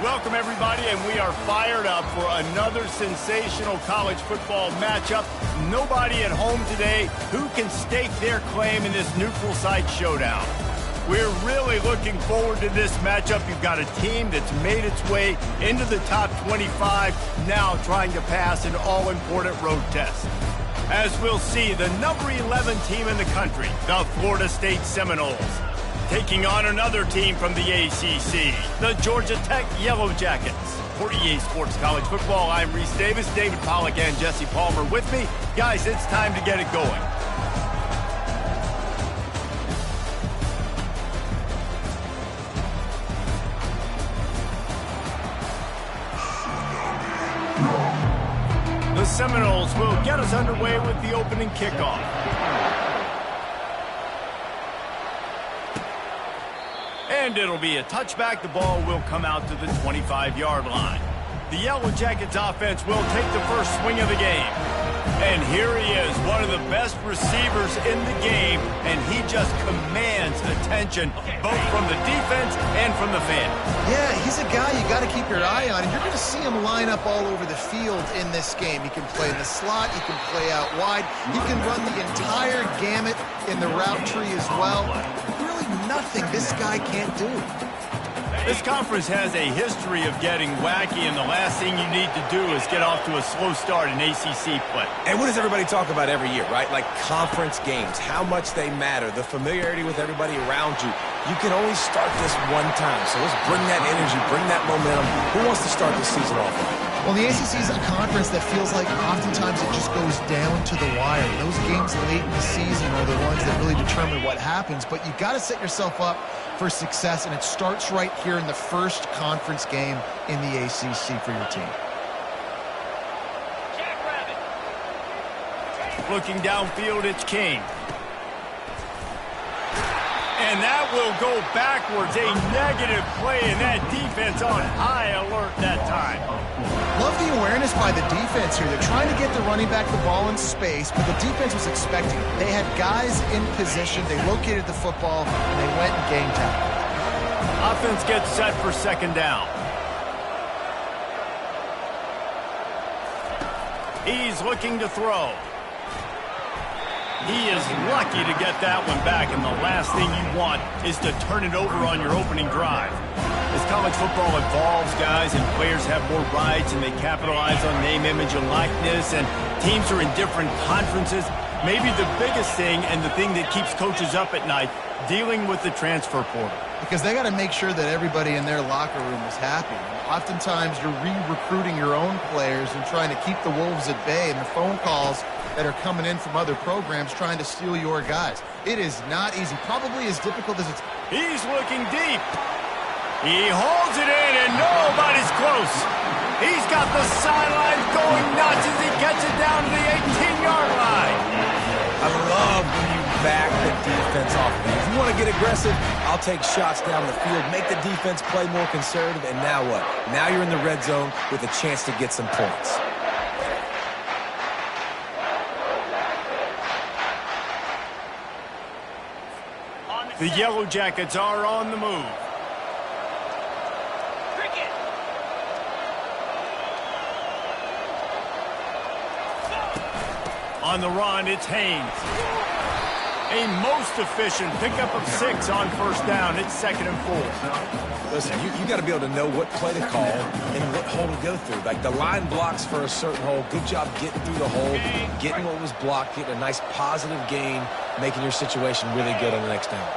Welcome, everybody, and we are fired up for another sensational college football matchup. Nobody at home today who can stake their claim in this neutral site showdown. We're really looking forward to this matchup. You've got a team that's made its way into the top 25, now trying to pass an all-important road test. As we'll see, the number 11 team in the country, the Florida State Seminoles, taking on another team from the ACC, the Georgia Tech Yellow Jackets. For EA Sports College Football, I'm Reese Davis, David Pollack, and Jesse Palmer with me. Guys, it's time to get it going. The Seminoles will get us underway with the opening kickoff. And it'll be a touchback. The ball will come out to the 25-yard line. The Yellow Jackets offense will take the first swing of the game. And here he is, one of the best receivers in the game, and he just commands attention, both from the defense and from the fans. Yeah, he's a guy you got to keep your eye on, and you're going to see him line up all over the field in this game. He can play in the slot, he can play out wide, he can run the entire gamut in the route tree as well. Really nothing this guy can't do. This conference has a history of getting wacky, and the last thing you need to do is get off to a slow start in ACC play. And what does everybody talk about every year, right? Like conference games, how much they matter, the familiarity with everybody around you. You can only start this one time, so let's bring that energy, bring that momentum. Who wants to start this season off right? Well, the ACC is a conference that feels like oftentimes it just goes down to the wire. Those games late in the season are the ones that really determine what happens, but you got to set yourself up for success, and it starts right here in the first conference game in the ACC for your team. Looking downfield, it's King. And that will go backwards. A negative play, and that defense on high alert that time. Love the awareness by the defense here. They're trying to get the running back the ball in space, but the defense was expecting it. They had guys in position. They located the football, and they went and game tackled. Offense gets set for second down. He's looking to throw. He is lucky to get that one back, and the last thing you want is to turn it over on your opening drive. As college football evolves, guys, and players have more rights, and they capitalize on name, image, and likeness, and teams are in different conferences, maybe the biggest thing and the thing that keeps coaches up at night, dealing with the transfer portal. Because they got to make sure that everybody in their locker room is happy. Oftentimes, you're re-recruiting your own players and trying to keep the Wolves at bay, and the phone calls that are coming in from other programs trying to steal your guys. It is not easy, probably as difficult as it's... He's looking deep. He holds it in, and nobody's close. He's got the sidelines going nuts as he gets it down to the 18-yard line. I love when you back the defense off of you. If you want to get aggressive, I'll take shots down the field, make the defense play more conservative, and now what? Now you're in the red zone with a chance to get some points. The Yellow Jackets are on the move. On the run, it's Haynes. A most efficient pickup of 6 on first down. It's 2nd and 4. Listen, you got to be able to know what play to call and what hole to go through. Like the line blocks for a certain hole. Good job getting through the hole, getting what was blocked, getting a nice positive gain, making your situation really good on the next down.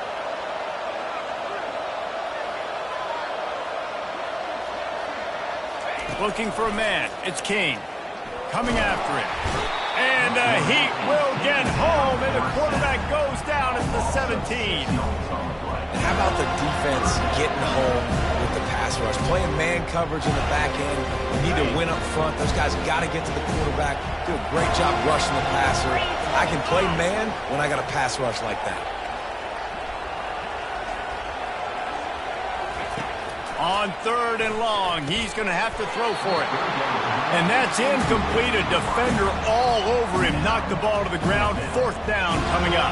Looking for a man. It's King. Coming after it. And he will get home, and the quarterback goes down at the 17. How about the defense getting home with the pass rush? Playing man coverage in the back end. You need to win up front. Those guys got to get to the quarterback. Do a great job rushing the passer. I can play man when I got a pass rush like that. On 3rd and long, he's going to have to throw for it. And that's incomplete. A defender all over him. Knocked the ball to the ground. 4th down coming up.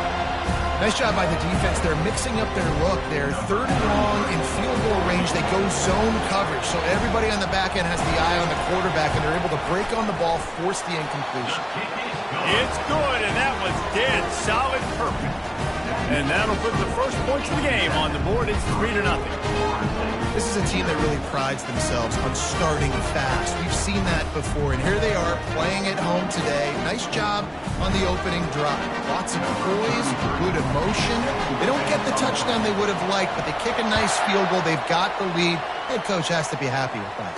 Nice job by the defense. They're mixing up their look there. 3rd and long in field goal range. They go zone coverage. So everybody on the back end has the eye on the quarterback, and they're able to break on the ball, force the incompletion. It's good, and that was dead solid perfect. And that'll put the first points of the game on the board. It's 3-0. This is a team that really prides themselves on starting fast. We've seen that before, and here they are playing at home today. Nice job on the opening drive. Lots of poise, good emotion. They don't get the touchdown they would have liked, but they kick a nice field goal. They've got the lead. Head coach has to be happy with that.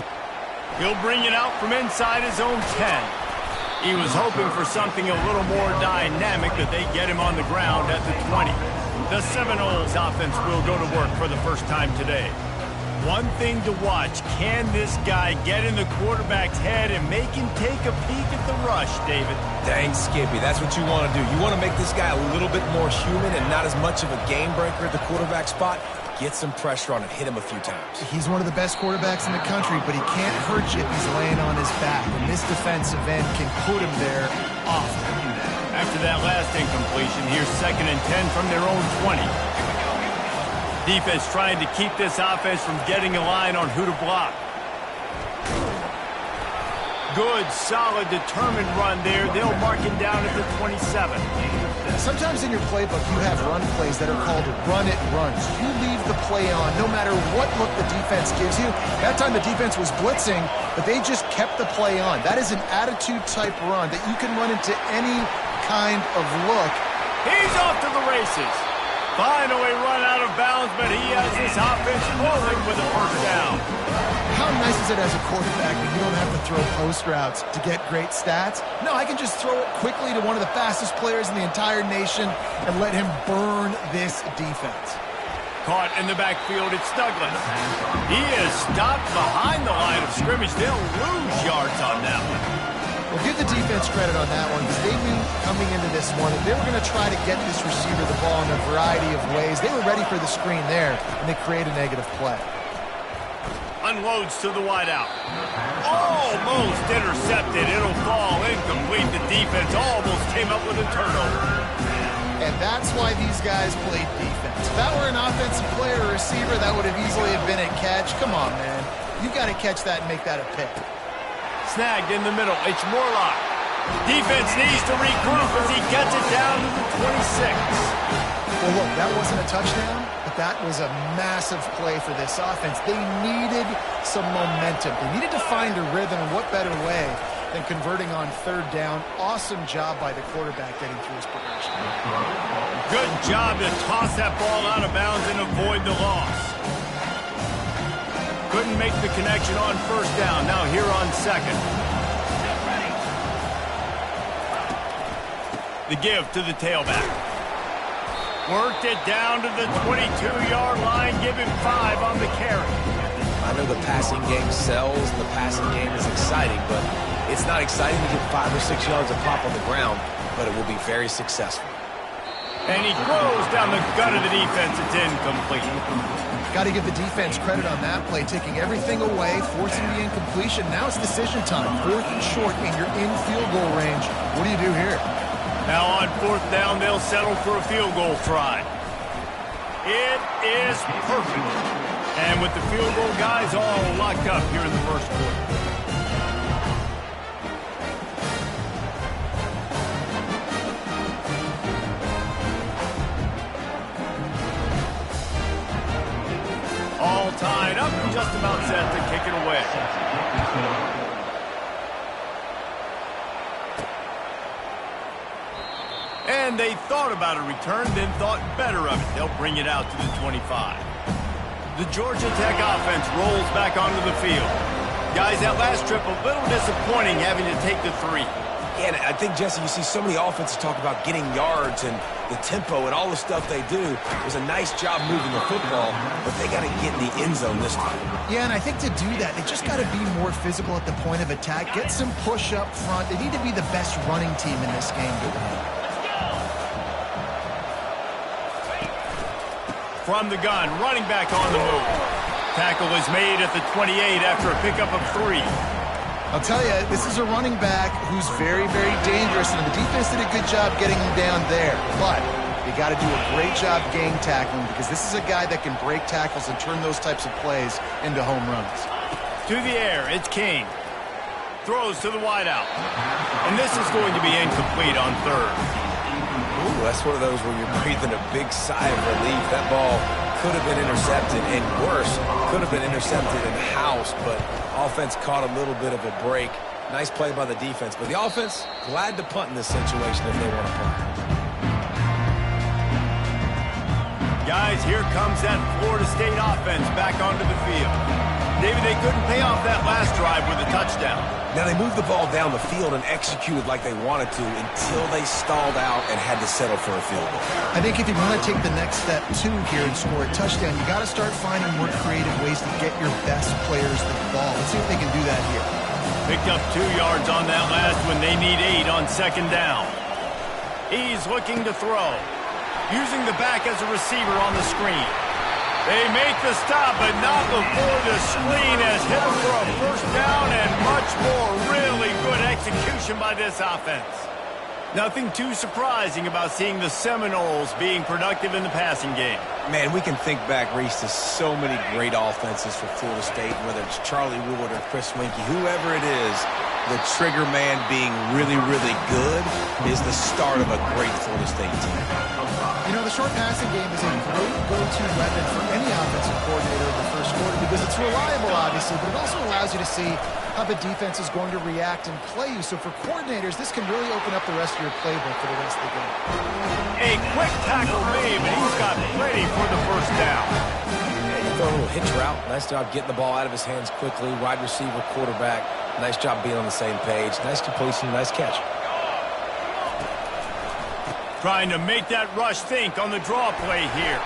He'll bring it out from inside his own 10. He was hoping for something a little more dynamic, that they get him on the ground at the 20. The Seminoles offense will go to work for the first time today. One thing to watch, can this guy get in the quarterback's head and make him take a peek at the rush, David? Dang, Skippy, that's what you want to do. You want to make this guy a little bit more human and not as much of a game breaker at the quarterback spot. Get some pressure on it, hit him a few times. He's one of the best quarterbacks in the country, but he can't hurt you if he's laying on his back. And this defensive end can put him there often. After that last incompletion, here's 2nd and 10 from their own 20. Defense trying to keep this offense from getting a line on who to block. Good, solid, determined run there. They'll mark him down at the 27. Sometimes in your playbook, you have run plays that are called run-it runs. You leave the play on no matter what look the defense gives you. That time the defense was blitzing, but they just kept the play on. That is an attitude-type run that you can run into any kind of look. He's off to the races. Finally run out of bounds, but he has this offense rolling with a 1st down. How nice is it as a quarterback when you don't have to throw post routes to get great stats? No, I can just throw it quickly to one of the fastest players in the entire nation and let him burn this defense. Caught in the backfield, it's Douglas. He is stopped behind the line of scrimmage. They'll lose yards on that one. Well, give the defense credit on that one, because they knew coming into this one that they were going to try to get this receiver the ball in a variety of ways. They were ready for the screen there, and they create a negative play. Unloads to the wideout. Almost intercepted. It'll fall incomplete. The defense almost came up with a turnover. And that's why these guys played defense. If that were an offensive player or receiver, that would have easily have been a catch. Come on, man. You've got to catch that and make that a pick. Snagged in the middle. It's Morlock. Defense needs to regroup as he gets it down to the 26. Well, look, that wasn't a touchdown, but that was a massive play for this offense. They needed some momentum. They needed to find a rhythm, and what better way than converting on 3rd down. Awesome job by the quarterback getting through his progression. Good job to toss that ball out of bounds and avoid the loss. Couldn't make the connection on 1st down. Now here on 2nd. The give to the tailback. Worked it down to the 22-yard line. Give him 5 on the carry. I know the passing game sells, and the passing game is exciting, but it's not exciting to get 5 or 6 yards of pop on the ground, but it will be very successful. And he throws down the gut of the defense. It's incomplete. Got to give the defense credit on that play, taking everything away, forcing the incompletion. Now it's decision time. 4th and short, and you're in field goal range. What do you do here? Now on 4th down, they'll settle for a field goal try. It is perfect. And with the field goal guys all locked up here in the 1st quarter. All tied up and just about set to kick it away. And they thought about a return, then thought better of it. They'll bring it out to the 25. The Georgia Tech offense rolls back onto the field. Guys, that last trip, a little disappointing having to take the 3. Yeah, and I think, Jesse, you see so many offenses talk about getting yards and the tempo and all the stuff they do. It was a nice job moving the football, but they got to get in the end zone this time. Yeah, and I think to do that, they just got to be more physical at the point of attack, get some push up front. They need to be the best running team in this game today. From the gun, running back on the move. Tackle is made at the 28 after a pickup of 3. I'll tell you, this is a running back who's very, very dangerous, and the defense did a good job getting him down there. But you got to do a great job gang tackling, because this is a guy that can break tackles and turn those types of plays into home runs. To the air, it's King. Throws to the wideout. And this is going to be incomplete on third. Ooh, that's one of those where you're breathing a big sigh of relief. That ball could have been intercepted, and worse, could have been intercepted and housed, but offense caught a little bit of a break. Nice play by the defense, but the offense glad to punt in this situation if they want to punt. Guys, here comes that Florida State offense back onto the field. David, they couldn't pay off that last drive with a touchdown. Now, they moved the ball down the field and executed like they wanted to until they stalled out and had to settle for a field goal. I think if you want to take the next step, too, here and score a touchdown, you got to start finding more creative ways to get your best players the ball. Let's see if they can do that here. Picked up 2 yards on that last one. They need 8 on second down. He's looking to throw. Using the back as a receiver on the screen. They make the stop, but not before the screen has hit him for a first down and much more. Really good execution by this offense. Nothing too surprising about seeing the Seminoles being productive in the passing game. Man, we can think back, Reese, to so many great offenses for Florida State, whether it's Charlie Wood or Chris Winkie, whoever it is, the trigger man being really, really good is the start of a great Florida State team. You know, the short passing game is a great go-to weapon for any offensive coordinator in the first quarter because it's reliable, obviously, but it also allows you to see how the defense is going to react and play you. So for coordinators, this can really open up the rest of your playbook for the rest of the game. A quick tackle made, but he's got plenty for the first down. Yeah, you throw a little hitch route. Nice job getting the ball out of his hands quickly. Wide receiver, quarterback. Nice job being on the same page. Nice completion, nice catch. Trying to make that rush think on the draw play here.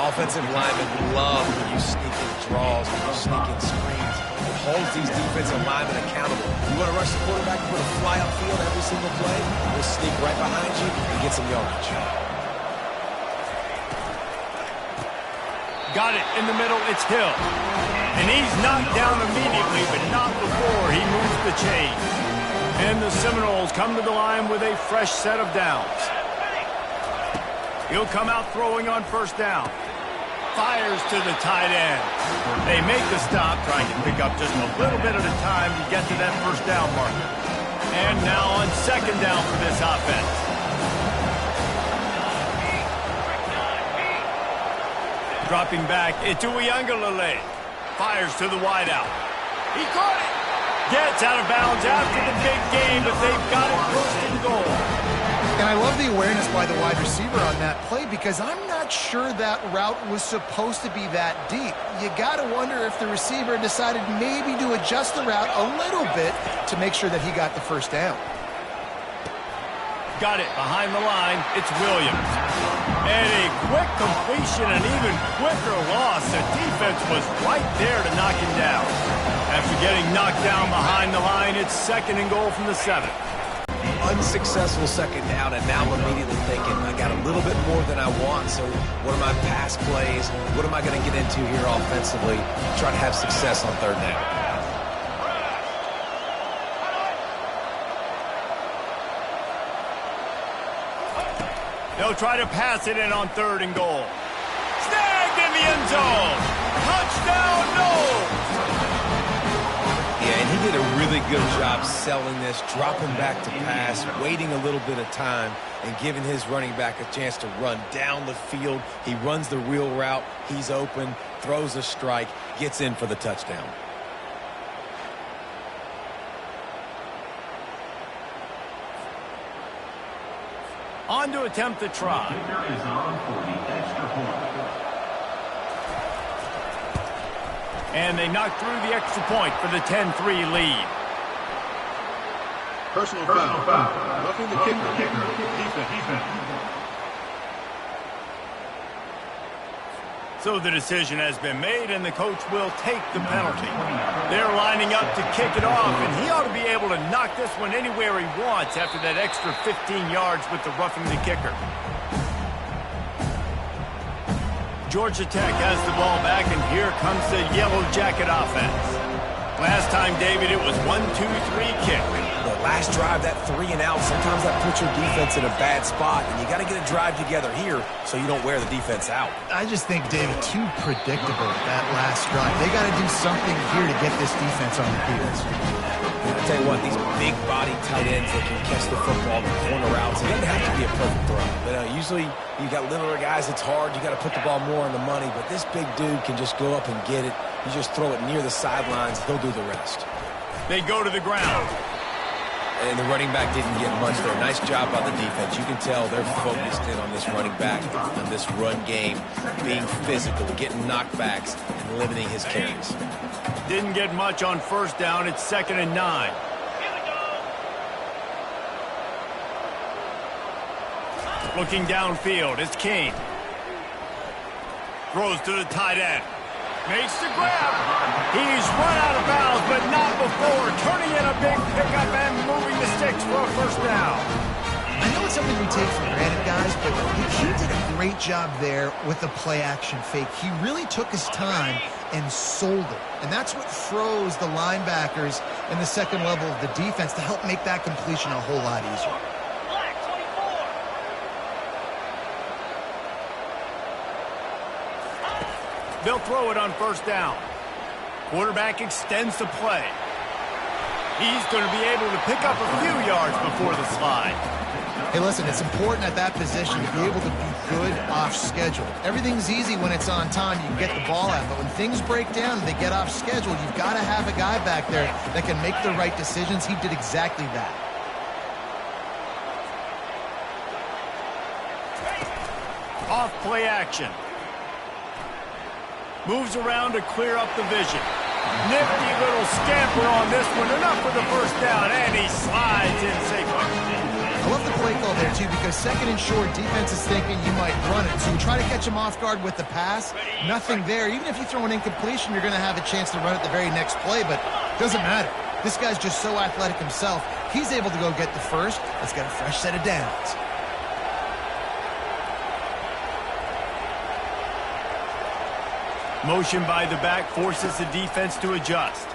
Offensive linemen love when you sneak in draws, when you sneak in screens. It holds these defensive linemen accountable. You want to rush the quarterback, you put a fly upfield every single play, we'll sneak right behind you and get some yardage. Got it in the middle, it's Hill. And he's knocked down immediately, but not before he moves the chains. And the Seminoles come to the line with a fresh set of downs. He'll come out throwing on first down. Fires to the tight end. They make the stop, trying to pick up just a little bit at a time to get to that first down marker. And now on second down for this offense. Dropping back, Georiga fires to the wideout. He caught it. Gets out of bounds after the big game, but they've got it first and goal. And I love the awareness by the wide receiver on that play because I'm not sure that route was supposed to be that deep. You got to wonder if the receiver decided maybe to adjust the route a little bit to make sure that he got the first down. Got it behind the line. It's Williams. And a quick completion, an even quicker loss. The defense was right there to knock him down. After getting knocked down behind the line, it's second and goal from the 7. Unsuccessful second down, and now I'm immediately thinking, I got a little bit more than I want, so what are my pass plays? What am I going to get into here offensively? Try to have success on third down. They'll try to pass it in on third and goal. Snagged in the end zone. Touchdown, Noles. Yeah, and he did a really good job selling this, dropping back to pass, waiting a little bit of time, and giving his running back a chance to run down the field. He runs the real route. He's open, throws a strike, gets in for the touchdown. On to attempt the try. And they knock through the extra point for the 10-3 lead. Personal foul. Roughing the kicker. Defense. So the decision has been made, and the coach will take the penalty. They're lining up to kick it off, and he ought to be able to knock this one anywhere he wants after that extra 15 yards with the roughing the kicker. Georgia Tech has the ball back, and here comes the Yellow Jacket offense. Last time, David, it was 1-2-3 kick. The last drive, that 3 and out, sometimes that puts your defense in a bad spot, and you got to get a drive together here so you don't wear the defense out. I just think, David, too predictable that last drive. They got to do something here to get this defense on their heels. I tell you what, these big body tight ends that can catch the football, the corner routes, it doesn't have to be a perfect throw. But usually you got littler guys, it's hard. You got to put the ball more on the money. But this big dude can just go up and get it. You just throw it near the sidelines, he'll do the rest. They go to the ground. And the running back didn't get much there. Nice job by the defense. You can tell they're focused in on this running back, on this run game, being physical, getting knockbacks, and limiting his carries. Didn't get much on first down. It's 2nd and 9. Looking downfield, it's King. Throws to the tight end. Makes the grab. He's run out of bounds, but not before. Turning in a big pickup and moving the sticks for a first down. I know it's something we take for granted, guys, but he did a great job there with the play-action fake. He really took his time and sold it. And that's what froze the linebackers in the second level of the defense to help make that completion a whole lot easier. They'll throw it on first down. Quarterback extends the play. He's going to be able to pick up a few yards before the slide. Hey, listen, it's important at that position to be able to be good off schedule. Everything's easy when it's on time. You can get the ball out. But when things break down and they get off schedule, you've got to have a guy back there that can make the right decisions. He did exactly that. Off play action. Moves around to clear up the vision. Nifty little scamper on this one. Enough for the first down, and he slides in safely. I love the play call there, too, because 2nd and short, defense is thinking you might run it. So you try to catch him off guard with the pass. Nothing there. Even if you throw an incompletion, you're going to have a chance to run it the very next play, but it doesn't matter. This guy's just so athletic himself. He's able to go get the first. Let's get a fresh set of downs. Motion by the back forces the defense to adjust.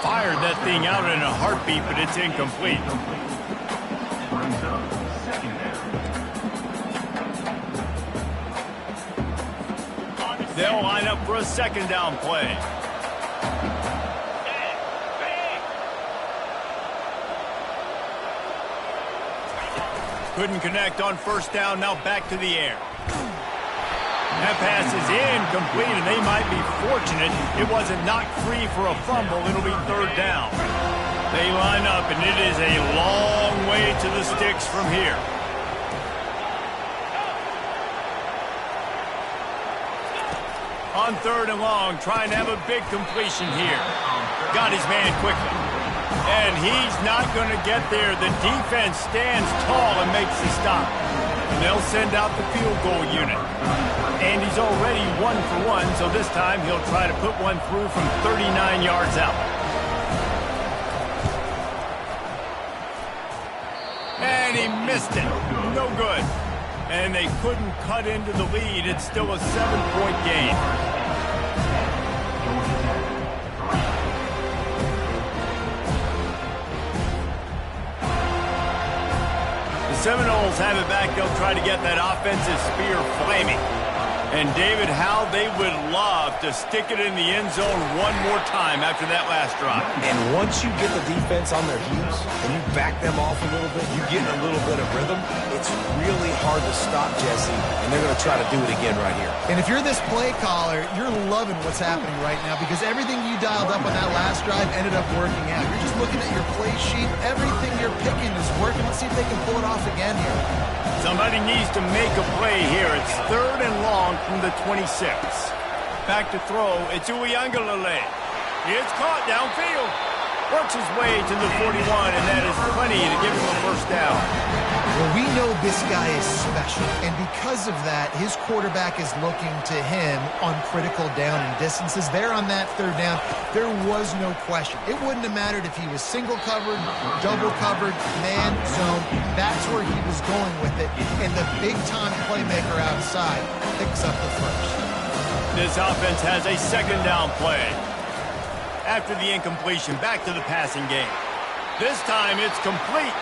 Fired that thing out in a heartbeat, but it's incomplete. They'll line up for a 2nd down play. Couldn't connect on first down, now back to the air. That pass is incomplete, and they might be fortunate it wasn't knocked free for a fumble. It'll be 3rd down. They line up, and it is a long way to the sticks from here. On 3rd and long, trying to have a big completion here. Got his man quickly. And he's not going to get there. The defense stands tall and makes the stop. And they'll send out the field goal unit. And he's already 1 for 1, so this time he'll try to put one through from 39 yards out. And he missed it. No good. And they couldn't cut into the lead. It's still a 7-point game. The Seminoles have it back. They'll try to get that offensive spear flaming. And, David, how they would love to stick it in the end zone one more time after that last drive. And once you get the defense on their heels and you back them off a little bit, you get a little bit of rhythm, it's really hard to stop, Jesse, and they're going to try to do it again right here. And if you're this play caller, you're loving what's happening right now because everything you dialed up on that last drive ended up working out. You're just looking at your play sheet. Everything you're picking is working. Let's see if they can pull it off again here. Somebody needs to make a play here. It's 3rd and long from the 26. Back to throw. It's Uiagalelei. It's caught downfield. Works his way to the 41, and that is plenty to give him a first down. Well, we know this guy is special, and because of that, his quarterback is looking to him on critical down and distances. There on that third down, there was no question. It wouldn't have mattered if he was single covered, double covered, man, zone. That's where he was going with it, and the big-time playmaker outside picks up the first. This offense has a second down play. After the incompletion, back to the passing game. This time it's complete.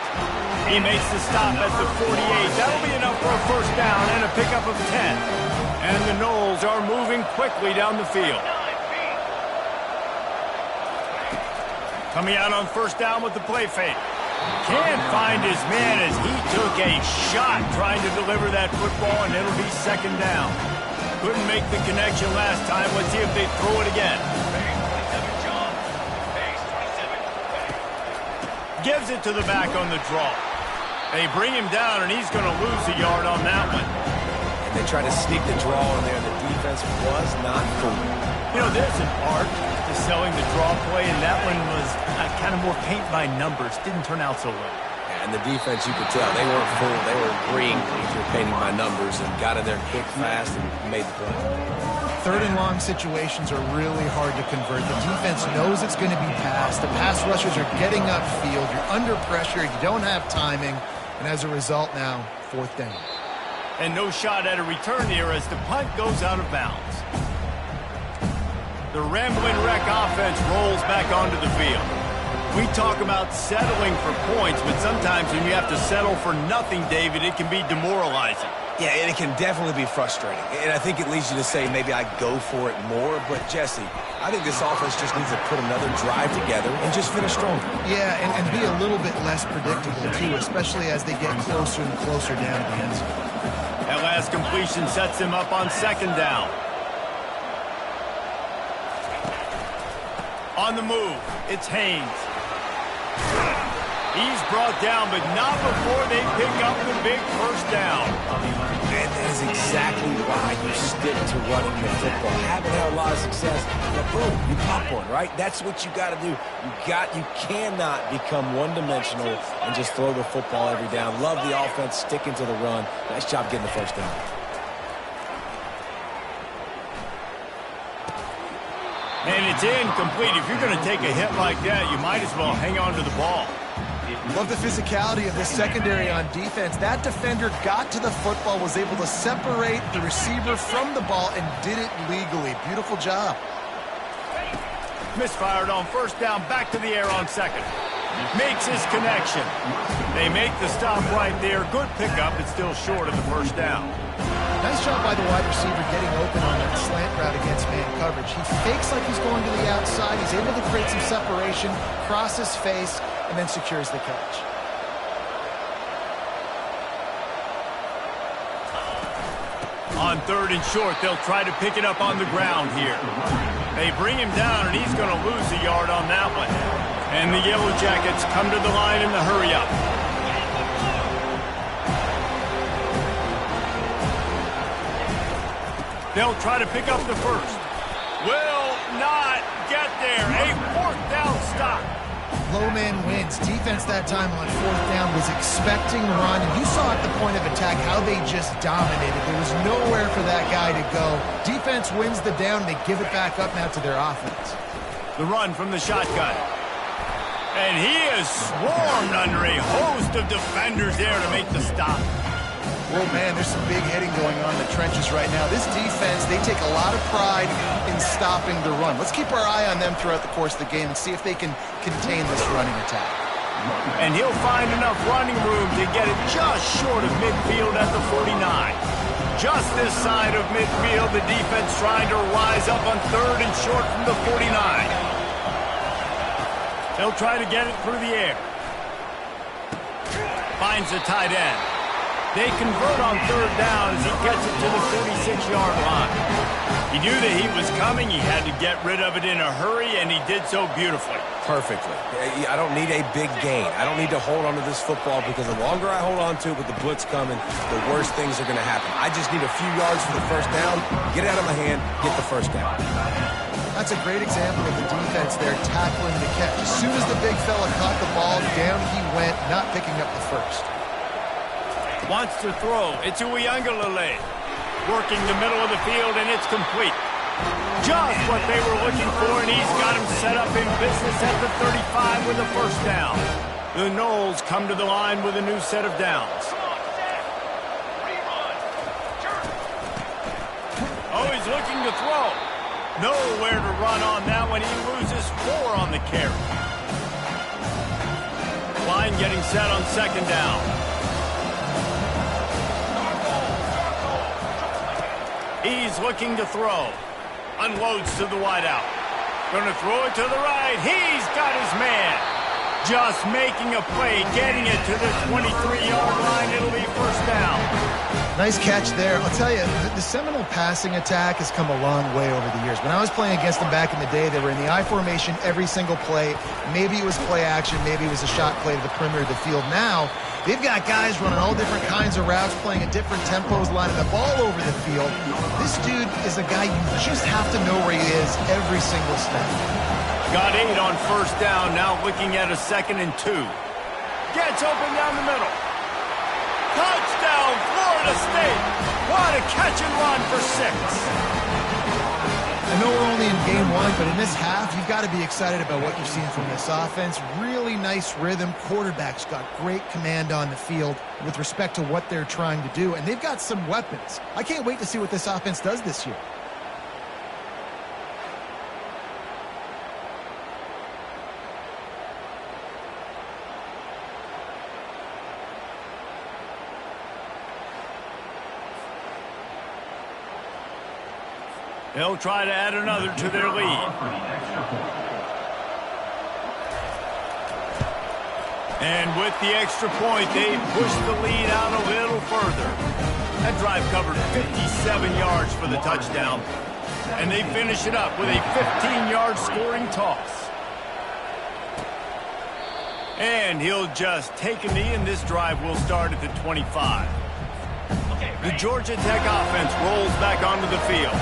He makes the stop at the 48. That'll be enough for a first down and a pickup of 10. And the Noles are moving quickly down the field. Coming out on first down with the play fake. Can't find his man as he took a shot trying to deliver that football, and it'll be second down. Couldn't make the connection last time. Let's see if they throw it again. Gives it to the back on the draw. They bring him down, and he's going to lose a yard on that one. And they try to sneak the draw in there. The defense was not fooled. You know, there's an art to selling the draw play, and that one was kind of more paint by numbers. Didn't turn out so well. And the defense, you could tell, they weren't fooled. They were agreeing if you're painting by numbers and got in there quick, fast, and made the play. Third and long situations are really hard to convert. The defense knows it's going to be passed. The pass rushers are getting upfield. You're under pressure. You don't have timing. And as a result now, fourth down. And no shot at a return here as the punt goes out of bounds. The Rambling Wreck offense rolls back onto the field. We talk about settling for points, but sometimes when you have to settle for nothing, David, it can be demoralizing. Yeah, and it can definitely be frustrating. And I think it leads you to say maybe I go for it more. But, Jesse, I think this offense just needs to put another drive together and just finish stronger. Yeah, and be a little bit less predictable, too, especially as they get closer and closer down to the end zone. That last completion sets him up on second down. On the move, it's Haynes. He's brought down, but not before they pick up the big first down. And that is exactly why you stick to running the football. Haven't had a lot of success, but boom, you pop one, right? That's what you got to do. You cannot become one-dimensional and just throw the football every down. Love the offense, sticking to the run. Nice job getting the first down. And it's incomplete. If you're going to take a hit like that, you might as well hang on to the ball. Love the physicality of this secondary on defense. That defender got to the football, was able to separate the receiver from the ball, and did it legally. Beautiful job. Misfired on first down, back to the air on second. Makes his connection. They make the stop right there. Good pickup, but still short of the first down. Nice job by the wide receiver getting open on that slant route against man coverage. He fakes like he's going to the outside. He's able to create some separation, cross his face, and then secures the catch. On third and short, they'll try to pick it up on the ground here. They bring him down, and he's going to lose a yard on that one. And the Yellow Jackets come to the line in the hurry-up. They'll try to pick up the first. Will not get there. A fourth down stop. Low man wins. Defense that time on fourth down was expecting run. And you saw at the point of attack how they just dominated. There was nowhere for that guy to go. Defense wins the down. They give it back up now to their offense. The run from the shotgun. And he is swarmed under a host of defenders there to make the stop. Oh, man, there's some big hitting going on in the trenches right now. This defense, they take a lot of pride in stopping the run. Let's keep our eye on them throughout the course of the game and see if they can contain this running attack. And he'll find enough running room to get it just short of midfield at the 49. Just this side of midfield, the defense trying to rise up on third and short from the 49. They'll try to get it through the air. Finds the tight end. They convert on third down as he gets it to the 46-yard line. He knew that he was coming. He had to get rid of it in a hurry, and he did so beautifully. Perfectly. I don't need a big gain. I don't need to hold on to this football because the longer I hold on to it with the blitz coming, the worse things are going to happen. I just need a few yards for the first down, get it out of my hand, get the first down. That's a great example of the defense there tackling the catch. As soon as the big fella caught the ball, down he went, not picking up the first. Wants to throw. It's Uiagalelei. Working the middle of the field, and it's complete. Just what they were looking for, and he's got him set up in business at the 35 with a first down. The Noles come to the line with a new set of downs. Oh, he's looking to throw. Nowhere to run on that one. He loses 4 on the carry. Line getting set on second down. He's looking to throw. Unloads to the wideout. Going to throw it to the right. He's got his man. Just making a play, getting it to the 23-yard line. It'll be first down. Nice catch there. I'll tell you, the Seminole passing attack has come a long way over the years. When I was playing against them back in the day, they were in the I formation every single play. Maybe it was play action. Maybe it was a shot play to the perimeter of the field. Now, they've got guys running all different kinds of routes, playing at different tempos, lining the ball over the field. This dude is a guy you just have to know where he is every single snap. Got 8 on first down. Now looking at a 2nd and 2. Gets open down the middle. Touchdown, Florida State. What a catch and run for 6. I know we're only in game 1, but in this half, you've got to be excited about what you've seen from this offense. Really nice rhythm. Quarterback's got great command on the field with respect to what they're trying to do, and they've got some weapons. I can't wait to see what this offense does this year. They'll try to add another to their lead. And with the extra point, they push the lead out a little further. That drive covered 57 yards for the touchdown. And they finish it up with a 15-yard scoring toss. And he'll just take a knee, and this drive will start at the 25. The Georgia Tech offense rolls back onto the field.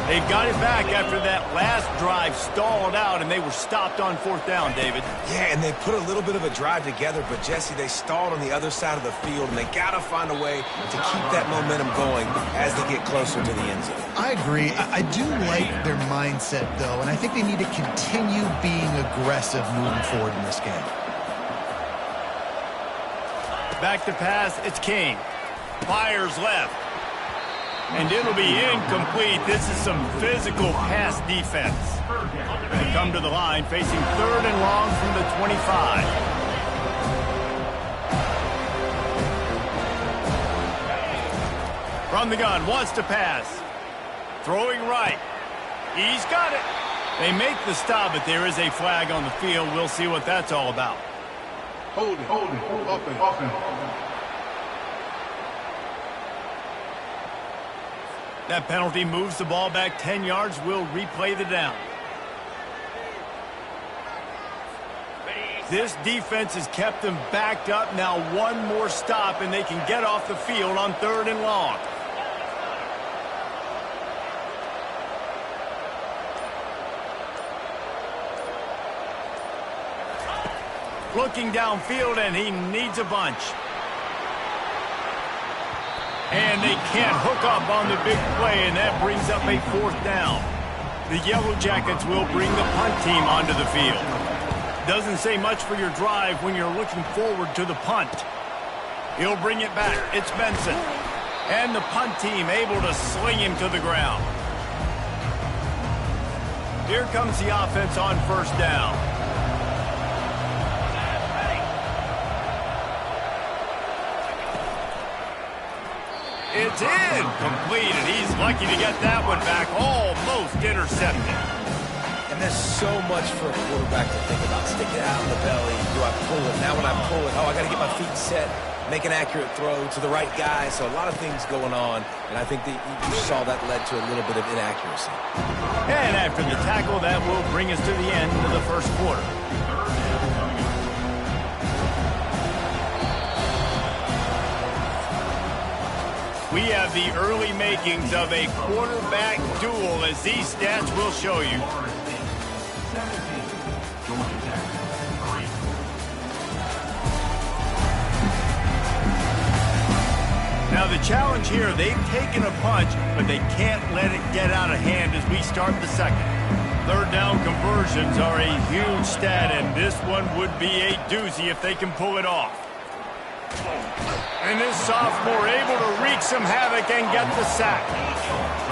They've got it back after that last drive stalled out, and they were stopped on 4th down, David. Yeah, and they put a little bit of a drive together, but, Jesse, they stalled on the other side of the field, and they got to find a way to keep that momentum going as they get closer to the end zone. I agree. I do like their mindset, though, and I think they need to continue being aggressive moving forward in this game. Back to pass, it's King. Fires left. And it'll be incomplete. This is some physical pass defense. They come to the line facing 3rd and long from the 25. From the gun, wants to pass. Throwing right. He's got it. They make the stop, but there is a flag on the field. We'll see what that's all about. Hold it. Offense. That penalty moves the ball back 10 yards. We'll replay the down. This defense has kept them backed up. Now one more stop, and they can get off the field on 3rd and long. Looking downfield, and he needs a bunch. And they can't hook up on the big play, and that brings up a 4th down. The Yellow Jackets will bring the punt team onto the field. Doesn't say much for your drive when you're looking forward to the punt. He'll bring it back. It's Benson. And the punt team able to sling him to the ground. Here comes the offense on 1st down. It's incomplete, and he's lucky to get that one back. Almost intercepted. And there's so much for a quarterback to think about. Stick it out in the belly. Do I pull it? Now when I pull it, I got to get my feet set, make an accurate throw to the right guy. So a lot of things going on, and I think that you saw that led to a little bit of inaccuracy. And after the tackle, that will bring us to the end of the 1st quarter. We have the early makings of a quarterback duel, as these stats will show you. Now the challenge here, they've taken a punch, but they can't let it get out of hand as we start the second. Third down conversions are a huge stat, and this one would be a doozy if they can pull it off. And this sophomore able to wreak some havoc and get the sack.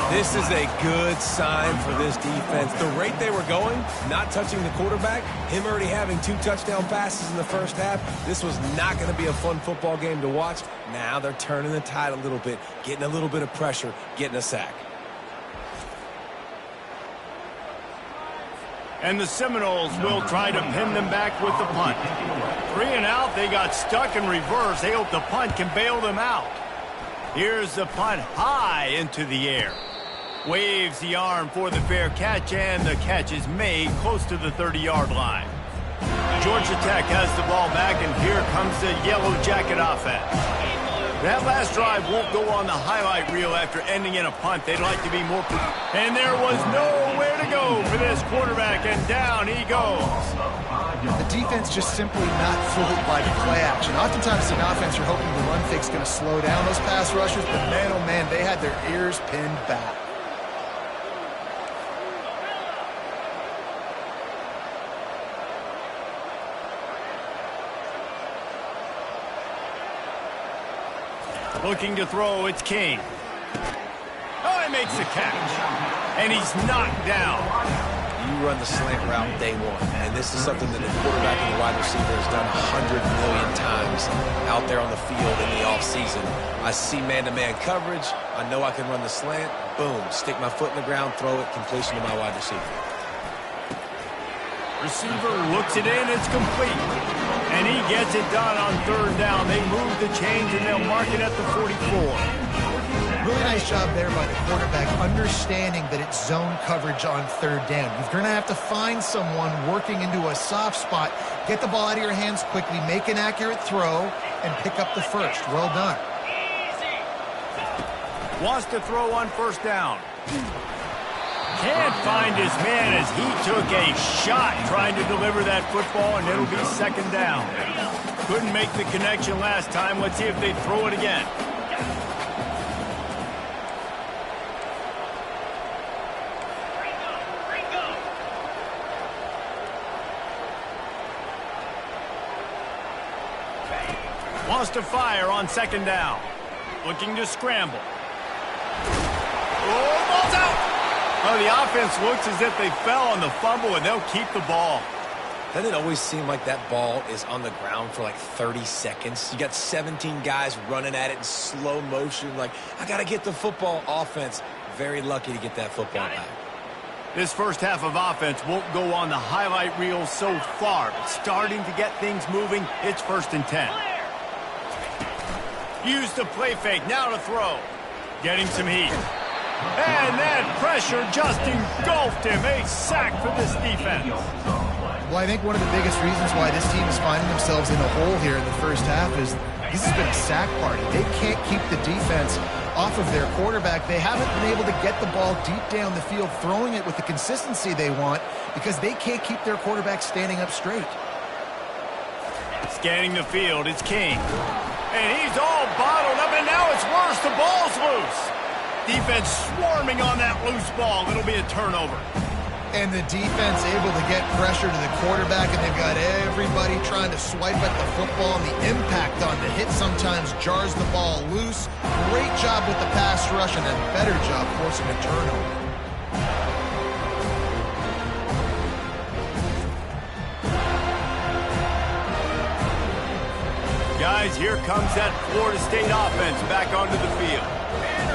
This is a good sign for this defense. The rate they were going, not touching the quarterback, him already having 2 touchdown passes in the first half, this was not going to be a fun football game to watch. Now they're turning the tide a little bit, getting a little bit of pressure, getting a sack. And the Seminoles will try to pin them back with the punt. 3 and out, they got stuck in reverse. They hope the punt can bail them out. Here's the punt high into the air. Waves the arm for the fair catch, and the catch is made close to the 30-yard line. Georgia Tech has the ball back, and here comes the Yellow Jacket offense. That last drive won't go on the highlight reel after ending in a punt. They'd like to be more... And there was nowhere to go for this quarterback, and down he goes. The defense just simply not fooled by the play action. Oftentimes in offense, you're hoping the run fake's going to slow down those pass rushers, but man, oh man, they had their ears pinned back. Looking to throw, it's King. Oh, he makes the catch. And he's knocked down. You run the slant route day one, and this is something that the quarterback and the wide receiver has done 100 million times out there on the field in the offseason. I see man-to-man coverage. I know I can run the slant. Boom, stick my foot in the ground, throw it, completion to my wide receiver. Receiver looks it in, it's complete. And he gets it done on third down. They move the chains, and they'll mark it at the 44. Really nice job there by the quarterback, understanding that it's zone coverage on third down. You're going to have to find someone working into a soft spot, get the ball out of your hands quickly, make an accurate throw, and pick up the first. Well done. Wants to throw on first down. Can't find his man as he took a shot trying to deliver that football, and it'll be second down. Couldn't make the connection last time. Let's see if they throw it again. Wants to fire on second down. Looking to scramble. Oh, ball's out! Oh, the offense looks as if they fell on the fumble, and they'll keep the ball. Doesn't it always seem like that ball is on the ground for like 30 seconds? You got 17 guys running at it in slow motion. Like, I got to get the football. Offense, very lucky to get that football back. This first half of offense won't go on the highlight reel so far, but starting to get things moving. It's 1st and 10. Use the play fake, now to throw. Getting some heat. And that pressure just engulfed him. A sack for this defense. Well, I think one of the biggest reasons why this team is finding themselves in a hole here in the first half is this has been a sack party. They can't keep the defense off of their quarterback. They haven't been able to get the ball deep down the field, throwing it with the consistency they want because they can't keep their quarterback standing up straight. Scanning the field, it's King. And he's all bottled up, and now it's worse. The ball's loose. Defense swarming on that loose ball. It'll be a turnover. And the defense able to get pressure to the quarterback, and they've got everybody trying to swipe at the football, and the impact on the hit sometimes jars the ball loose. Great job with the pass rush, and a better job forcing a turnover. Guys, here comes that Florida State offense back onto the field.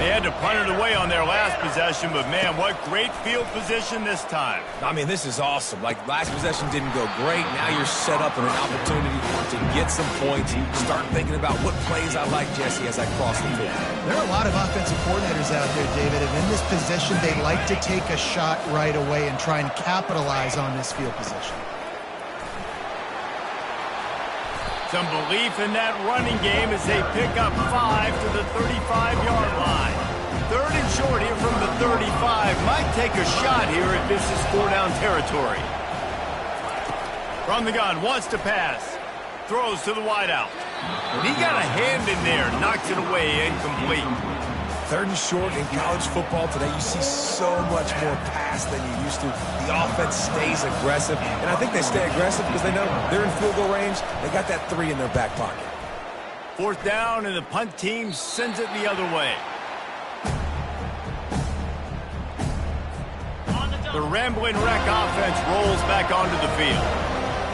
They had to punt it away on their last possession, but man, what great field position this time. I mean, this is awesome. Like, last possession didn't go great. Now you're set up in an opportunity to get some points. You start thinking about what plays I like, Jesse, as I cross the field. There are a lot of offensive coordinators out there, David, and in this position, they like to take a shot right away and try and capitalize on this field position. Some belief in that running game as they pick up 5 to the 35-yard line. 3rd and short here from the 35. Might take a shot here if this is 4-down territory. From the gun, wants to pass. Throws to the wideout. And he got a hand in there, knocks it away, incomplete. 3rd and short in college football today, you see so much more pass than you used to. The offense stays aggressive, and I think they stay aggressive because they know they're in field goal range. They got that 3 in their back pocket. 4th down, and the punt team sends it the other way. The Ramblin' Wreck offense rolls back onto the field.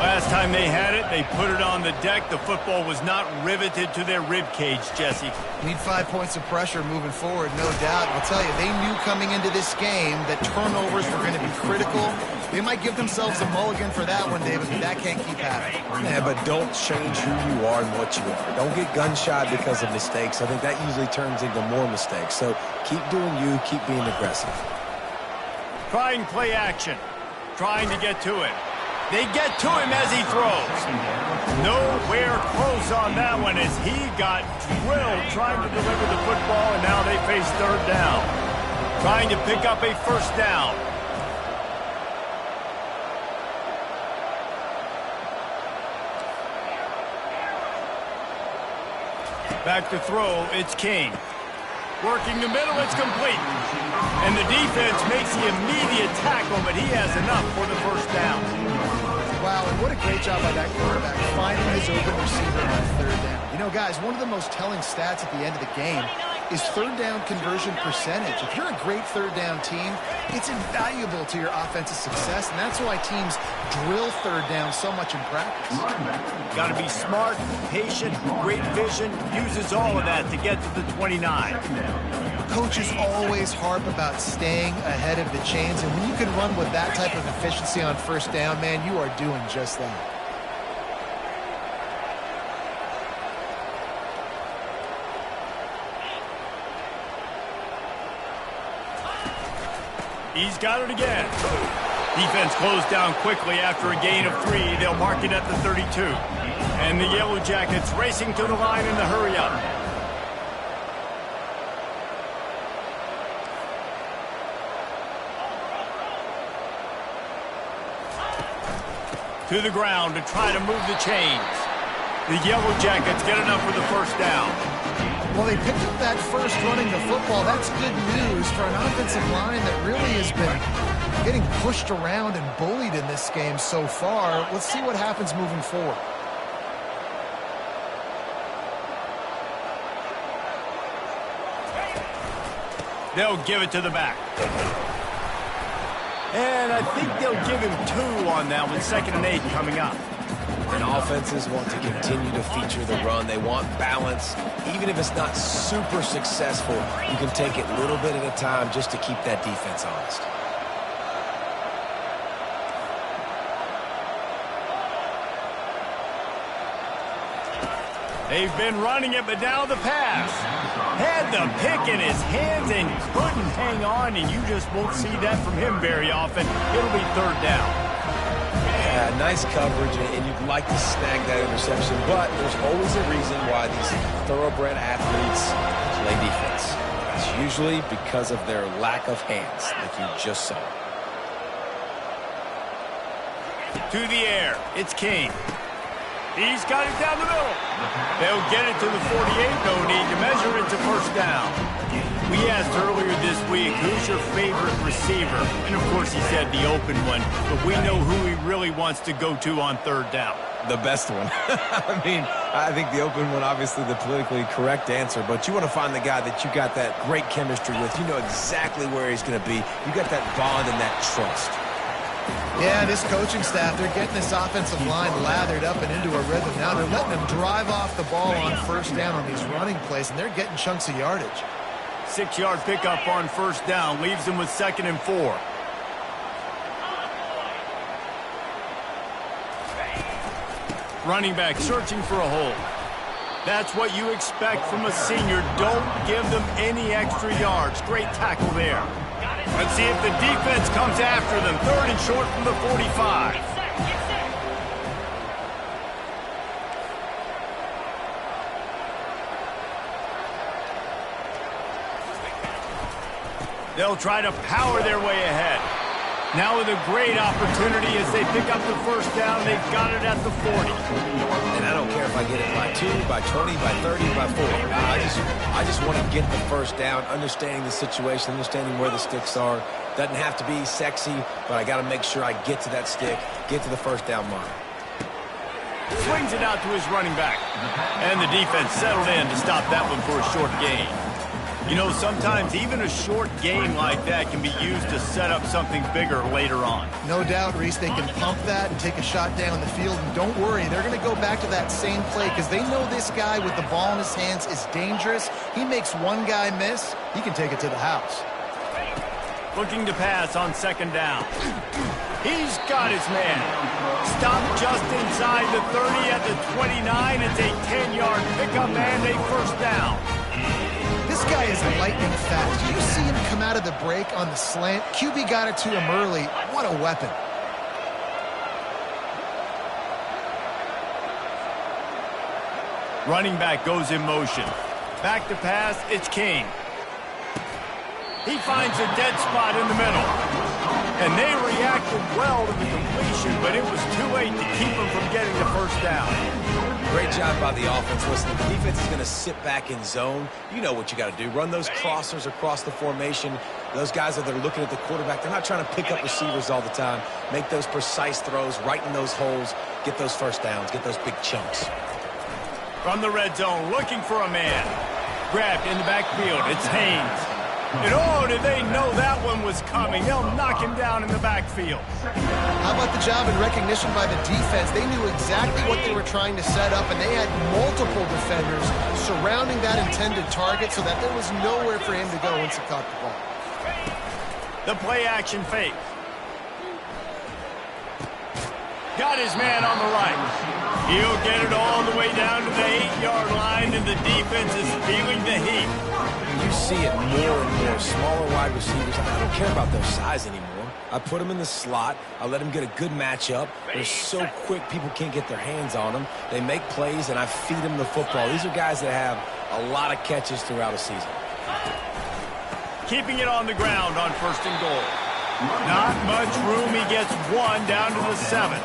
Last time they had it, they put it on the deck. The football was not riveted to their rib cage, Jesse. Need 5 points of pressure moving forward, no doubt. I'll tell you, they knew coming into this game that turnovers were going to be critical. They might give themselves a mulligan for that one, David, but that can't keep happening. Yeah, but don't change who you are and what you are. Don't get gun-shy because of mistakes. I think that usually turns into more mistakes. So keep doing you, keep being aggressive. Trying play action. Trying to get to it. They get to him as he throws. Nowhere close on that one as he got drilled trying to deliver the football, and now they face 3rd down. Trying to pick up a 1st down. Back to throw, it's King. Working the middle, it's complete. And the defense makes the immediate tackle, but he has enough for the 1st down. Wow, and what a great job by that quarterback finding his open receiver on 3rd down. You know, guys, one of the most telling stats at the end of the game is 3rd down conversion percentage. If you're a great 3rd down team, it's invaluable to your offensive success, and that's why teams drill 3rd down so much in practice. Got to be smart, patient, great vision, uses all of that to get to the 29. Coaches always harp about staying ahead of the chains, and when you can run with that type of efficiency on 1st down, man, you are doing just that. He's got it again. Defense closed down quickly after a gain of 3. They'll mark it at the 32. And the Yellow Jackets racing to the line in the hurry-up. To the ground to try to move the chains. The Yellow Jackets get enough for the 1st down. Well, they picked up that first running the football. That's good news for an offensive line that really has been getting pushed around and bullied in this game so far. Let's see what happens moving forward. They'll give it to the back. And I think they'll give him 2 on that one. 2nd and 8 coming up. And offenses want to continue to feature the run. They want balance. Even if it's not super successful, you can take it little bit at a time just to keep that defense honest. They've been running it, but now the pass. Had the pick in his hands and couldn't hang on, and you just won't see that from him very often. It'll be 3rd down. Yeah, nice coverage, and you'd like to snag that interception, but there's always a reason why these thoroughbred athletes play defense. It's usually because of their lack of hands, like you just saw. To the air, it's King. He's got it down the middle. They'll get it to the 48. No need to measure it to 1st down. We asked earlier this week, who's your favorite receiver? And, of course, he said the open one. But we know who he really wants to go to on 3rd down. The best one. I mean, I think the open one, obviously the politically correct answer. But you want to find the guy that you got that great chemistry with. You know exactly where he's going to be. You got that bond and that trust. Yeah, this coaching staff, they're getting this offensive line lathered up and into a rhythm. Now they're letting them drive off the ball on 1st down on these running plays, and they're getting chunks of yardage. 6-yard pickup on 1st down, leaves them with 2nd and 4. Running back searching for a hole. That's what you expect from a senior. Don't give them any extra yards. Great tackle there. Let's see if the defense comes after them. 3rd and short from the 45. They'll try to power their way ahead. Now with a great opportunity as they pick up the first down. They've got it at the 40. And I don't care if I get it by 2, by 20, by 30, by 40. I just want to get the first down, understanding the situation, understanding where the sticks are. Doesn't have to be sexy, but I got to make sure I get to that stick, get to the first down mark. Swings it out to his running back. And the defense settled in to stop that one for a short gain. You know, sometimes even a short game like that can be used to set up something bigger later on. No doubt, Reese, they can pump that and take a shot down the field. And don't worry, they're going to go back to that same play because they know this guy with the ball in his hands is dangerous. He makes one guy miss, he can take it to the house. Looking to pass on second down. He's got his man. Stopped just inside the 30 at the 29. It's a 10-yard pickup and a first down. This guy is lightning fast. Did you see him come out of the break on the slant? QB got it to him early. What a weapon. Running back goes in motion. Back to pass, it's King. He finds a dead spot in the middle. And they reacted well to the completion, but it was too late to keep him from getting the first down. Great job by the offense. Listen, the defense is going to sit back in zone. You know what you got to do. Run those crossers across the formation. Those guys that are looking at the quarterback, they're not trying to pick up receivers all the time. Make those precise throws, right in those holes, get those first downs, get those big chunks. From the red zone, looking for a man. Grabbed in the backfield, it's Haynes. And oh, did they know that one was coming? They'll knock him down in the backfield. How about the job and recognition by the defense? They knew exactly what they were trying to set up, and they had multiple defenders surrounding that intended target so that there was nowhere for him to go once he caught the ball. The play action fake. Got his man on the right. He'll get it all the way down to the 8-yard line, and the defense is feeling the heat. You see it more and more. Smaller wide receivers. I don't care about their size anymore. I put them in the slot. I let them get a good matchup. They're so quick, people can't get their hands on them. They make plays, and I feed them the football. These are guys that have a lot of catches throughout a season. Keeping it on the ground on first and goal. Not much room. He gets one down to the 7.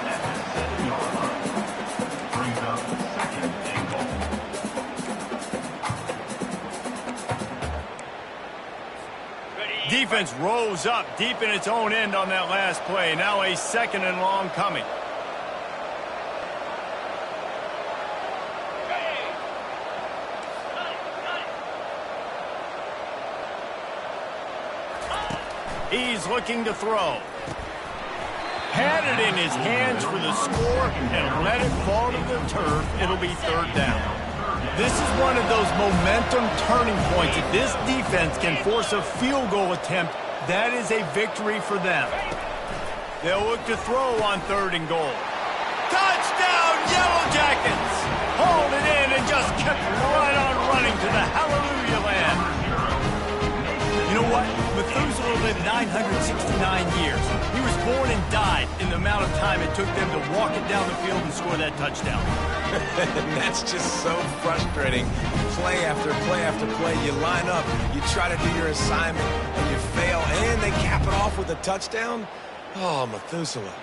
Defense rose up deep in its own end on that last play. Now a second and long coming. He's looking to throw. Had it in his hands for the score and let it fall to the turf. It'll be third down. This is one of those momentum turning points. If this defense can force a field goal attempt, that is a victory for them. They'll look to throw on third and goal. Touchdown, Yellow Jackets! Hauled it in and just kept right on running to the hallelujah land. You know what? Methuselah lived 969 years. He was born and died in the amount of time it took them to walk it down the field and score that touchdown. That's just so frustrating. Play after play after play. You line up, you try to do your assignment, and you fail, and they cap it off with a touchdown? Oh, Methuselah.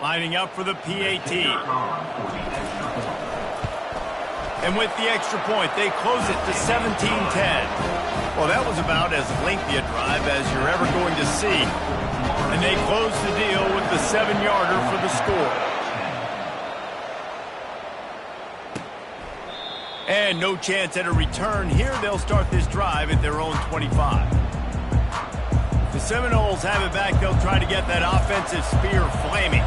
Lining up for the PAT. And with the extra point, they close it to 17-10. Well, that was about as lengthy a drive as you're ever going to see. And they close the deal with the 7-yarder for the score. And no chance at a return here. They'll start this drive at their own 25. The Seminoles have it back. They'll try to get that offensive spear flaming.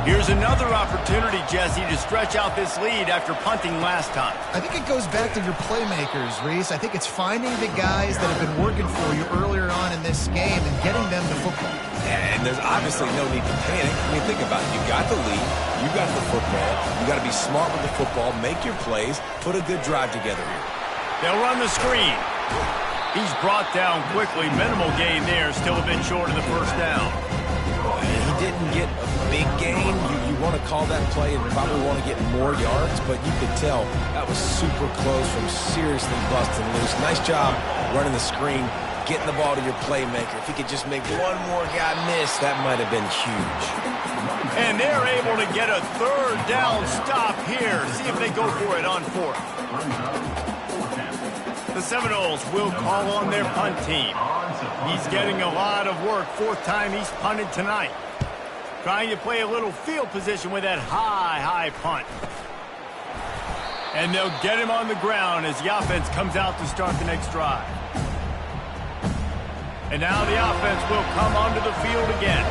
Here's another opportunity, Jesse, to stretch out this lead after punting last time. I think it goes back to your playmakers, Reese. I think it's finding the guys that have been working for you earlier on in this game and getting them the football. Yeah, and there's obviously no need to panic. I mean, think about it. You got the lead. You got the football. You got to be smart with the football. Make your plays. Put a good drive together here. They'll run the screen. He's brought down quickly. Minimal gain there. Still a bit short of the first down. He didn't get a big gain. You want to call that play and probably want to get more yards, but you could tell that was super close from seriously busting loose. Nice job running the screen, getting the ball to your playmaker. If he could just make one more guy miss, that might have been huge. And they're able to get a third down stop here. See if they go for it on fourth. The Seminoles will call on their punt team. He's getting a lot of work. Fourth time he's punted tonight. Trying to play a little field position with that high punt. And they'll get him on the ground as the offense comes out to start the next drive. And now the offense will come onto the field again.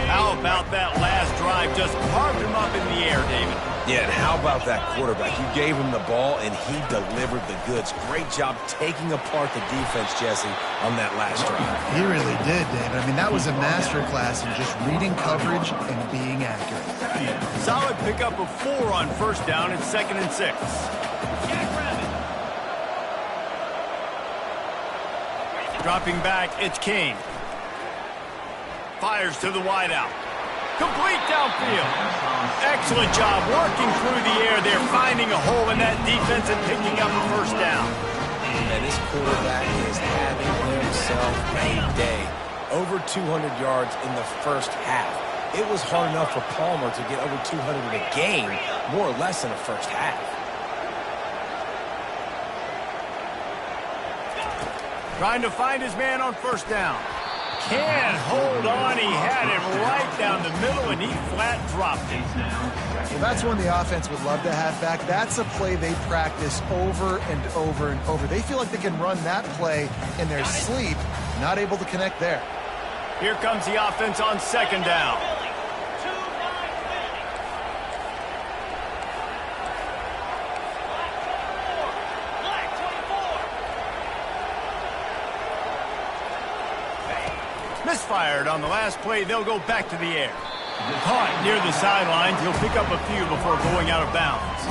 How about that last drive? Just carved him up in the air, David. Yeah, and how about that quarterback? You gave him the ball, and he delivered the goods. Great job taking apart the defense, Jesse, on that last drive. He really did, David. I mean, that was a masterclass in just reading coverage and being accurate. Solid pickup of 4 on first down. It's 2nd and 6. Dropping back, it's King. Fires to the wideout. Complete downfield. Excellent job working through the air there, finding a hole in that defense and picking up a first down. And this quarterback is having himself a day. Over 200 yards in the first half. It was hard enough for Palmer to get over 200 in a game, more or less in the first half. Trying to find his man on first down. Can't hold on. He had it right down the middle, and he flat dropped it. Well, that's one the offense would love to have back. That's a play they practice over and over and over. They feel like they can run that play in their sleep, not able to connect there. Here comes the offense on second down. Misfired on the last play. They'll go back to the air. Caught near the sidelines. He'll pick up a few before going out of bounds.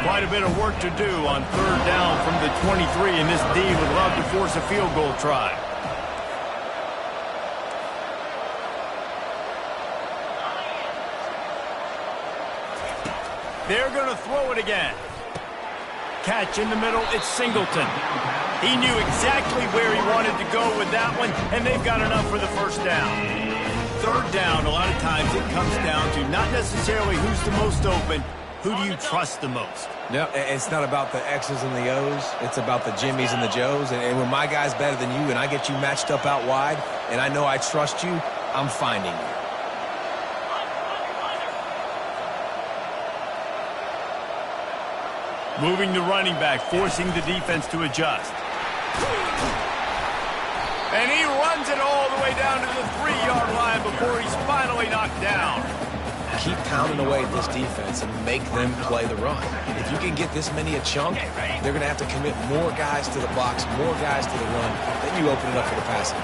Quite a bit of work to do on third down from the 23, and this D would love to force a field goal try. They're going to throw it again. Catch in the middle. It's Singleton. He knew exactly where he wanted to go with that one, and they've got enough for the first down. Third down, a lot of times it comes down to not necessarily who's the most open, who do you trust the most? No, it's not about the X's and the O's. It's about the Jimmies and the Joes. And when my guy's better than you and I get you matched up out wide, and I know I trust you, I'm finding you. Moving the running back, forcing the defense to adjust. And he runs it all the way down to the 3-yard line before he's finally knocked down. Keep pounding away at this defense and make them play the run. If you can get this many a chunk, they're going to have to commit more guys to the box, more guys to the run. Then you open it up for the passing.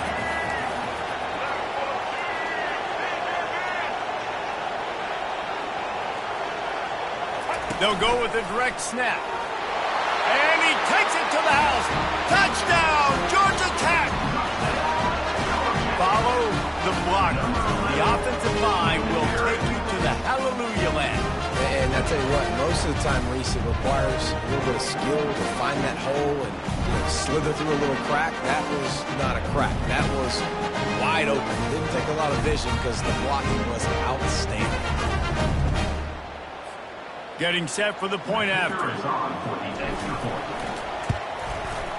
They'll go with a direct snap. And he takes it to the house. Touchdown, Georgia Tech. Follow the blocker. The offensive line will take you to the hallelujah land. And I tell you what, most of the time, Reese, it requires a little bit of skill to find that hole and slither through a little crack. That was not a crack. That was wide open. Didn't take a lot of vision because the blocking was outstanding. Getting set for the point after.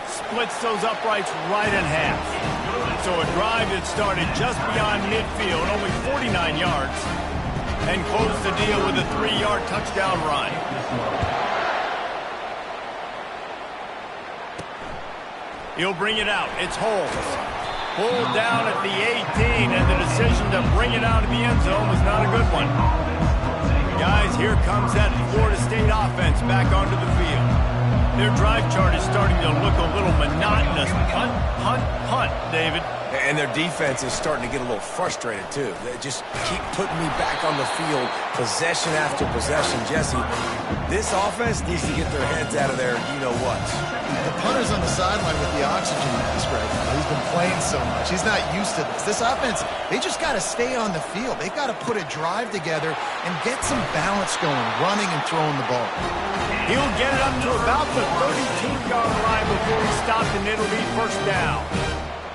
Splits those uprights right in half. So a drive that started just beyond midfield, only 49 yards, and closed the deal with a 3-yard touchdown run. He'll bring it out. It's Holmes. Pulled down at the 18, and the decision to bring it out of the end zone was not a good one. Guys, here comes that Florida State offense back onto the field. Their drive chart is starting to look a little monotonous. Punt, punt, punt, David. And their defense is starting to get a little frustrated, too. They just keep putting me back on the field, possession after possession. Jesse, this offense needs to get their heads out of their you-know-what. The punter's on the sideline with the oxygen mask right now. He's been playing so much. He's not used to this. This offense, they just got to stay on the field. They've got to put a drive together and get some balance going, running and throwing the ball. He'll get it up to about the 32-yard line before he stops, and it'll be first down.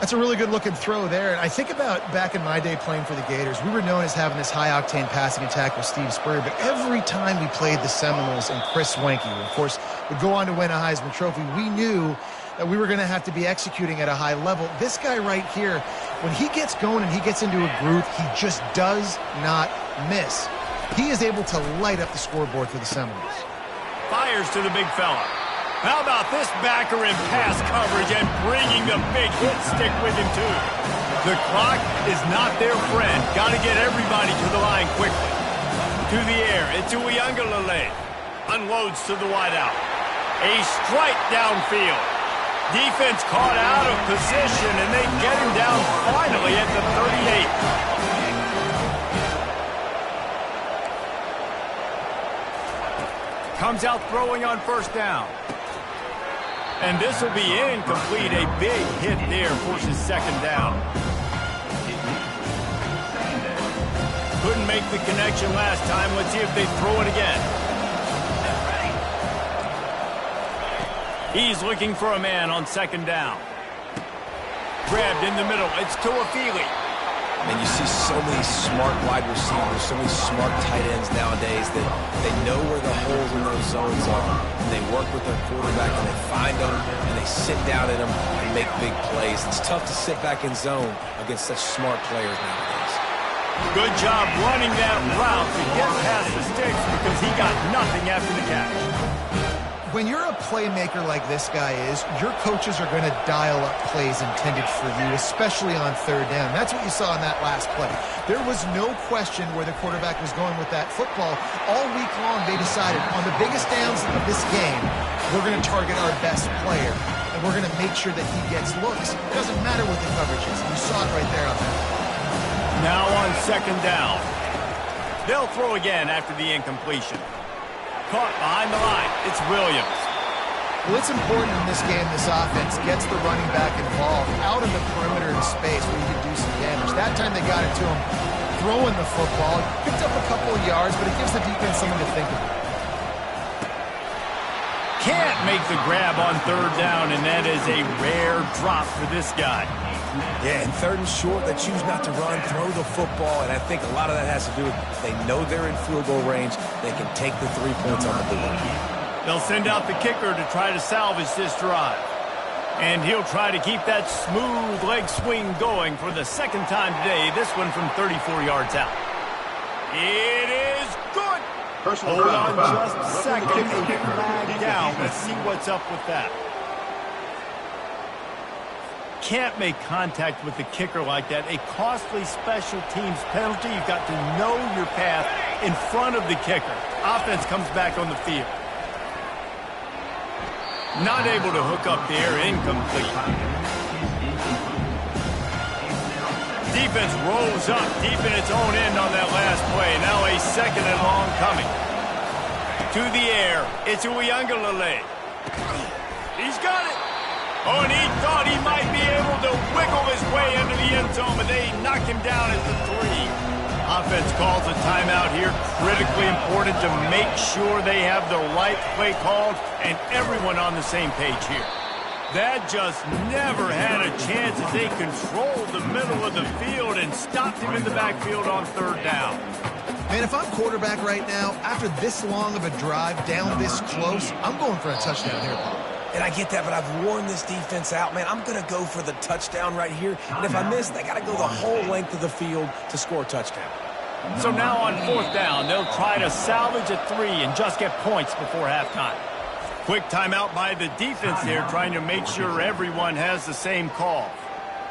That's a really good-looking throw there. And I think about back in my day playing for the Gators, we were known as having this high-octane passing attack with Steve Spurrier, but every time we played the Seminoles and Chris Swanke, who, of course, would go on to win a Heisman Trophy, we knew that we were going to have to be executing at a high level. This guy right here, when he gets going and he gets into a groove, he just does not miss. He is able to light up the scoreboard for the Seminoles. Fires to the big fella. How about this backer in pass coverage and bringing the big hit stick with him, too? The clock is not their friend. Got to get everybody to the line quickly. To the air, it's Georiga. Unloads to the wideout. A strike downfield. Defense caught out of position, and they get him down finally at the 38. Comes out throwing on first down. And this will be incomplete. A big hit there forces second down. Couldn't make the connection last time. Let's see if they throw it again. He's looking for a man on second down. Grabbed in the middle. It's Tuafili. And you see so many smart wide receivers, so many smart tight ends nowadays that they know where the holes in those zones are. And they work with their quarterback and they find them and they sit down in them and make big plays. It's tough to sit back in zone against such smart players nowadays. Good job running that route to get past the sticks because he got nothing after the catch. When you're a playmaker like this guy is, your coaches are going to dial up plays intended for you, especially on third down. That's what you saw in that last play. There was no question where the quarterback was going with that football. All week long, they decided on the biggest downs of this game, we're going to target our best player, and we're going to make sure that he gets looks. It doesn't matter what the coverage is. You saw it right there on that. Now on second down. They'll throw again after the incompletion. Caught behind the line. It's Williams. Well, it's important in this game, this offense gets the running back involved out in the perimeter in space where you can do some damage. That time they got it to him throwing the football. Picked up a couple of yards, but it gives the defense something to think about. Can't make the grab on third down, and that is a rare drop for this guy. Yeah, and third and short, they choose not to run, throw the football, and I think a lot of that has to do with they know they're in field goal range. They can take the 3 points on the board. They'll send out the kicker to try to salvage this drive. And he'll try to keep that smooth leg swing going for the second time today, this one from 34 yards out. It is good. Hold on just a second. A flag down. Let's see what's up with that. Can't make contact with the kicker like that. A costly special teams penalty. You've got to know your path in front of the kicker. Offense comes back on the field. Not able to hook up there. Incomplete. Defense rolls up deep in its own end on that last play. Now a second and long coming. To the air. It's Georiga. He's got it. Oh, and he thought he might be able to wiggle his way into the end zone, but they knock him down at the 3. Offense calls a timeout here. Critically important to make sure they have the right play called and everyone on the same page here. That just never had a chance as they controlled the middle of the field and stopped him in the backfield on third down. Man, if I'm quarterback right now, after this long of a drive down this close, I'm going for a touchdown here, Paul. And I get that, but I've worn this defense out, man. I'm going to go for the touchdown right here. And if I miss, they got to go the whole length of the field to score a touchdown. So now on fourth down, they'll try to salvage a 3 and just get points before halftime. Quick timeout by the defense there, trying to make sure everyone has the same call.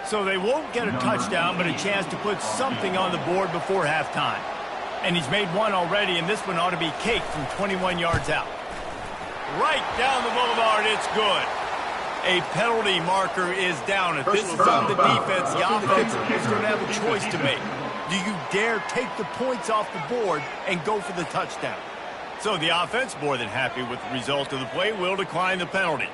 So they won't get a touchdown, but a chance to put something on the board before halftime. And he's made one already, and this one ought to be cake from 21 yards out. Right down the boulevard, it's good. A penalty marker is down. If this is on the defense, the offense is going to have a choice to make. Do you dare take the points off the board and go for the touchdown? So the offense, more than happy with the result of the play, will decline the penalty.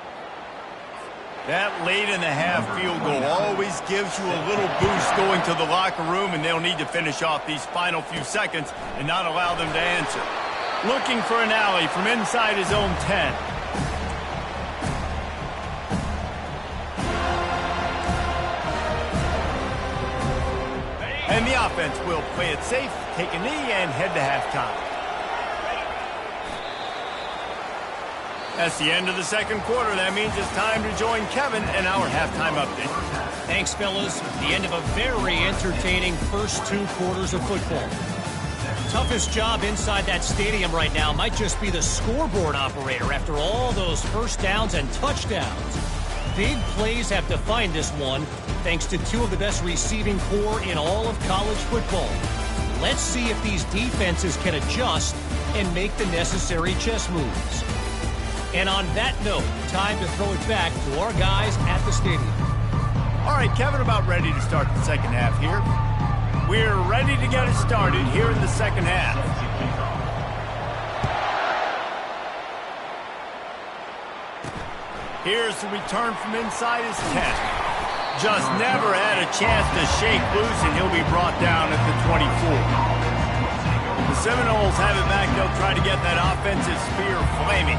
That late in the half field goal always gives you a little boost going to the locker room, and they'll need to finish off these final few seconds and not allow them to answer. Looking for an alley from inside his own 10. And the offense will play it safe, take a knee, and head to halftime. That's the end of the second quarter. That means it's time to join Kevin and our halftime update. Thanks, fellas. The end of a very entertaining first 2 quarters of football. Toughest job inside that stadium right now might just be the scoreboard operator after all those first downs and touchdowns. Big plays have defined this one, thanks to 2 of the best receiving corps in all of college football. Let's see if these defenses can adjust and make the necessary chess moves. And on that note, time to throw it back to our guys at the stadium. All right, Kevin, about ready to start the second half here. We're ready to get it started here in the second half. Here's the return from inside his 10. Just never had a chance to shake loose, and he'll be brought down at the 24. The Seminoles have it back. They'll try to get that offensive spear flaming.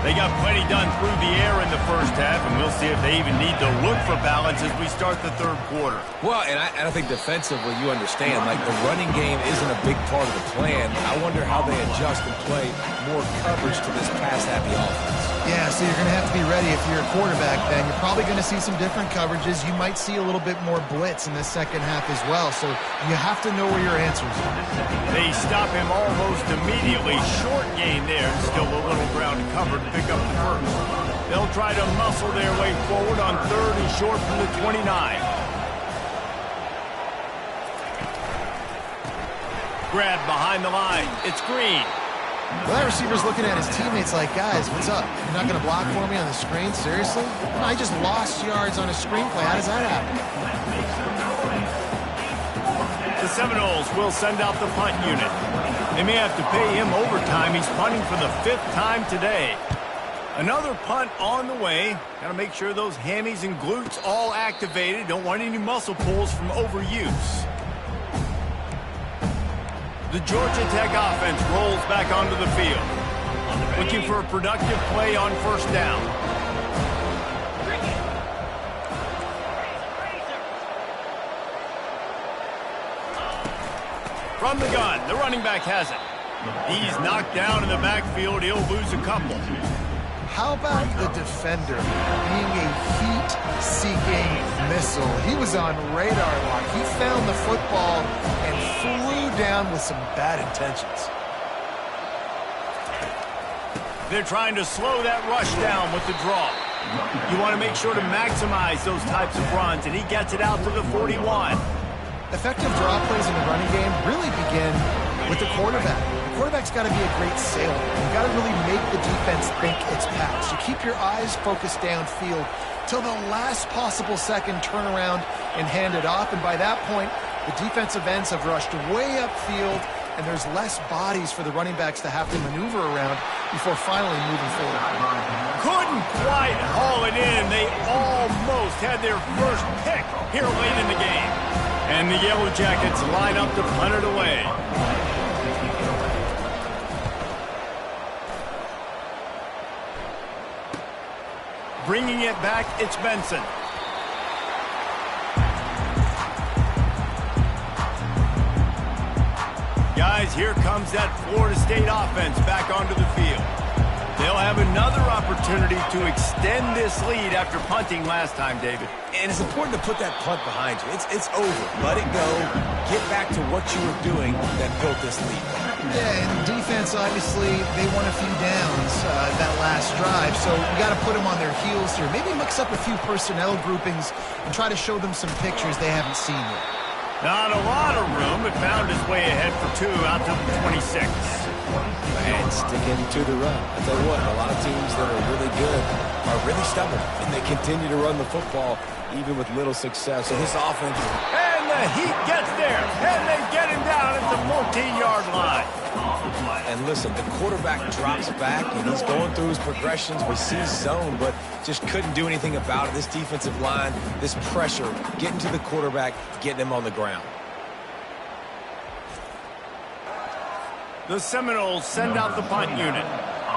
They got plenty done through the air in the first half, and we'll see if they even need to look for balance as we start the third quarter. Well, and I think defensively, you understand, like the running game isn't a big part of the plan. I wonder how they adjust and play more coverage to this pass-happy offense. Yeah, so you're going to have to be ready if you're a quarterback then. You're probably going to see some different coverages. You might see a little bit more blitz in the second half as well, so you have to know where your answers are. They stop him almost immediately. Short gain there, still a little ground to cover to pick up the first. They'll try to muscle their way forward on third and short from the 29. Grab behind the line. It's Green. Well, that receiver's looking at his teammates like, guys, what's up? You're not going to block for me on the screen? Seriously? No, I just lost yards on a screenplay. How does that happen? The Seminoles will send out the punt unit. They may have to pay him overtime. He's punting for the 5th time today. Another punt on the way. Got to make sure those hammies and glutes all activated. Don't want any muscle pulls from overuse. The Georgia Tech offense rolls back onto the field. Looking for a productive play on first down. From the gun, the running back has it. He's knocked down in the backfield. He'll lose a couple. How about the defender being a heat-seeking missile? He was on radar lock. He found the football and flew down with some bad intentions. They're trying to slow that rush down with the draw. You want to make sure to maximize those types of runs, and he gets it out to the 41. Effective draw plays in the running game really begin with the quarterback. The quarterback's got to be a great sailor. You've got to really make the defense think it's pass. You keep your eyes focused downfield till the last possible second, turn around and hand it off. And by that point, the defensive ends have rushed way upfield, and there's less bodies for the running backs to have to maneuver around before finally moving forward. Couldn't quite haul it in. They almost had their first pick here late in the game. And the Yellow Jackets line up to punt it away. Bringing it back, it's Benson. Guys, here comes that Florida State offense back onto the field. They'll have another opportunity to extend this lead after punting last time, David. And it's important to put that punt behind you. It's over. Let it go. Get back to what you were doing that built this lead. Yeah, and defense, obviously, they won a few downs that last drive, so you got to put them on their heels here. Maybe mix up a few personnel groupings and try to show them some pictures they haven't seen yet. Not a lot of room. It found its way ahead for 2 out to the 26. And sticking to the run. I tell you what, a lot of teams that are really good are really stubborn, and they continue to run the football even with little success. So this offense, and the Heat gets there, and they get him down at the 14-yard line. And listen, the quarterback drops back, and he's going through his progressions. We see zone, but just couldn't do anything about it. This defensive line, this pressure, getting to the quarterback, getting him on the ground. The Seminoles send out the punt unit.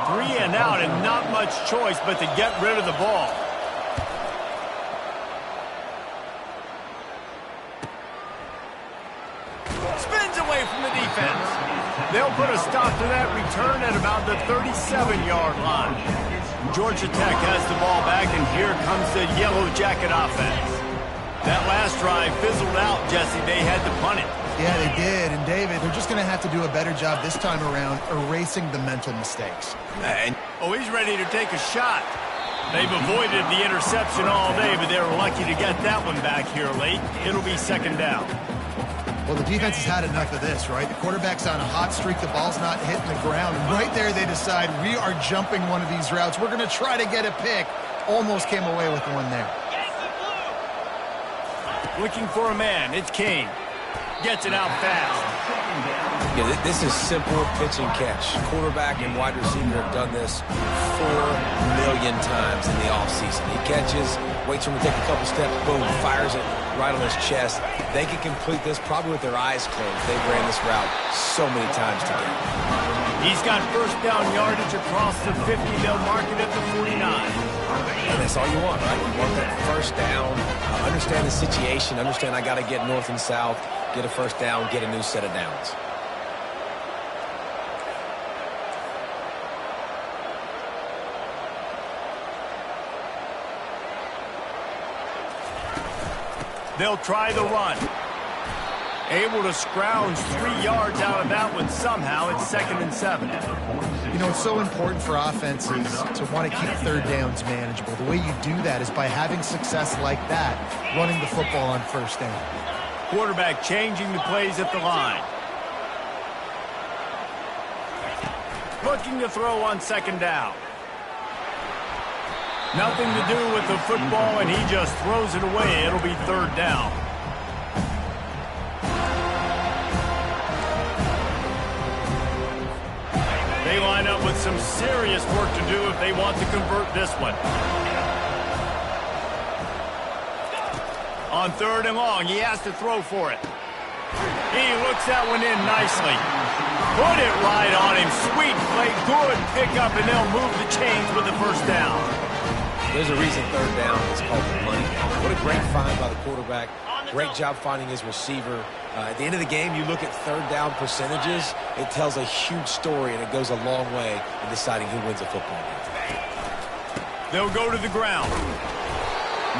3 and out, and not much choice but to get rid of the ball. Spins away from the defense. They'll put a stop to that return at about the 37-yard line. Georgia Tech has the ball back, and here comes the Yellow Jacket offense. That last drive fizzled out, Jesse. They had to punt it. Yeah, they did. And, David, they're just going to have to do a better job this time around erasing the mental mistakes. He's ready to take a shot. They've avoided the interception all day, but they were lucky to get that one back here late. It'll be second down. Well, the defense has had enough of this, right? The quarterback's on a hot streak. The ball's not hitting the ground. And right there, they decide, we are jumping one of these routes. We're going to try to get a pick. Almost came away with one there. Looking for a man. It's Kane. Gets it out fast. Yeah, this is simple pitch and catch. Quarterback and wide receiver have done this 4 million times in the offseason. He catches, waits for him to take a couple steps, boom, fires it right on his chest. They can complete this probably with their eyes closed. They've ran this route so many times together. He's got first down yardage across the 50. They'll mark it at the 49. And that's all you want, right? You want that first down, understand the situation, understand I got to get north and south, get a first down, get a new set of downs. They'll try the run. Able to scrounge 3 yards out of that one somehow. It's 2nd and 7. You know, it's so important for offenses to want to keep third downs manageable. The way you do that is by having success like that, running the football on first down. Quarterback changing the plays at the line. Looking to throw on second down. Nothing to do with the football, and he just throws it away. It'll be third down. They line up with some serious work to do if they want to convert this one. On 3rd and long, he has to throw for it. He looks that one in nicely. Put it right on him. Sweet play, good pickup, and they'll move the chains with the first down. There's a reason third down is called the money. What a great find by the quarterback. Great job finding his receiver. At the end of the game, you look at third down percentages. It tells a huge story, and it goes a long way in deciding who wins a football game. They'll go to the ground.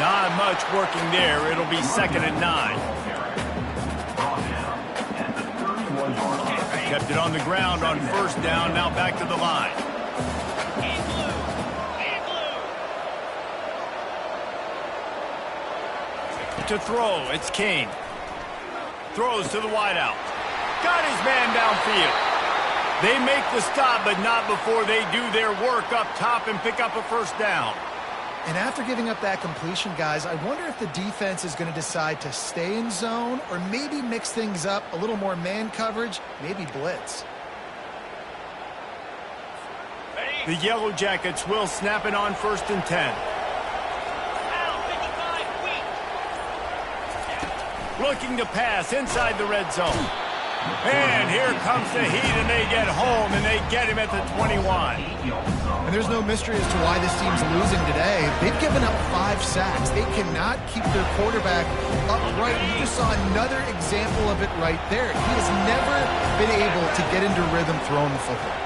Not much working there. It'll be 2nd and 9. Kept it on the ground on first down. Now back to the line. To throw, it's Kane. Throws to the wideout. Got his man downfield. They make the stop, but not before they do their work up top and pick up a first down. And after giving up that completion, guys, I wonder if the defense is going to decide to stay in zone or maybe mix things up, a little more man coverage, maybe blitz. The Yellow Jackets will snap it on 1st and 10. Looking to pass inside the red zone. And here comes the Heat, and they get home, and they get him at the 21. And there's no mystery as to why this team's losing today. They've given up 5 sacks. They cannot keep their quarterback upright. You just saw another example of it right there. He has never been able to get into rhythm throwing the football.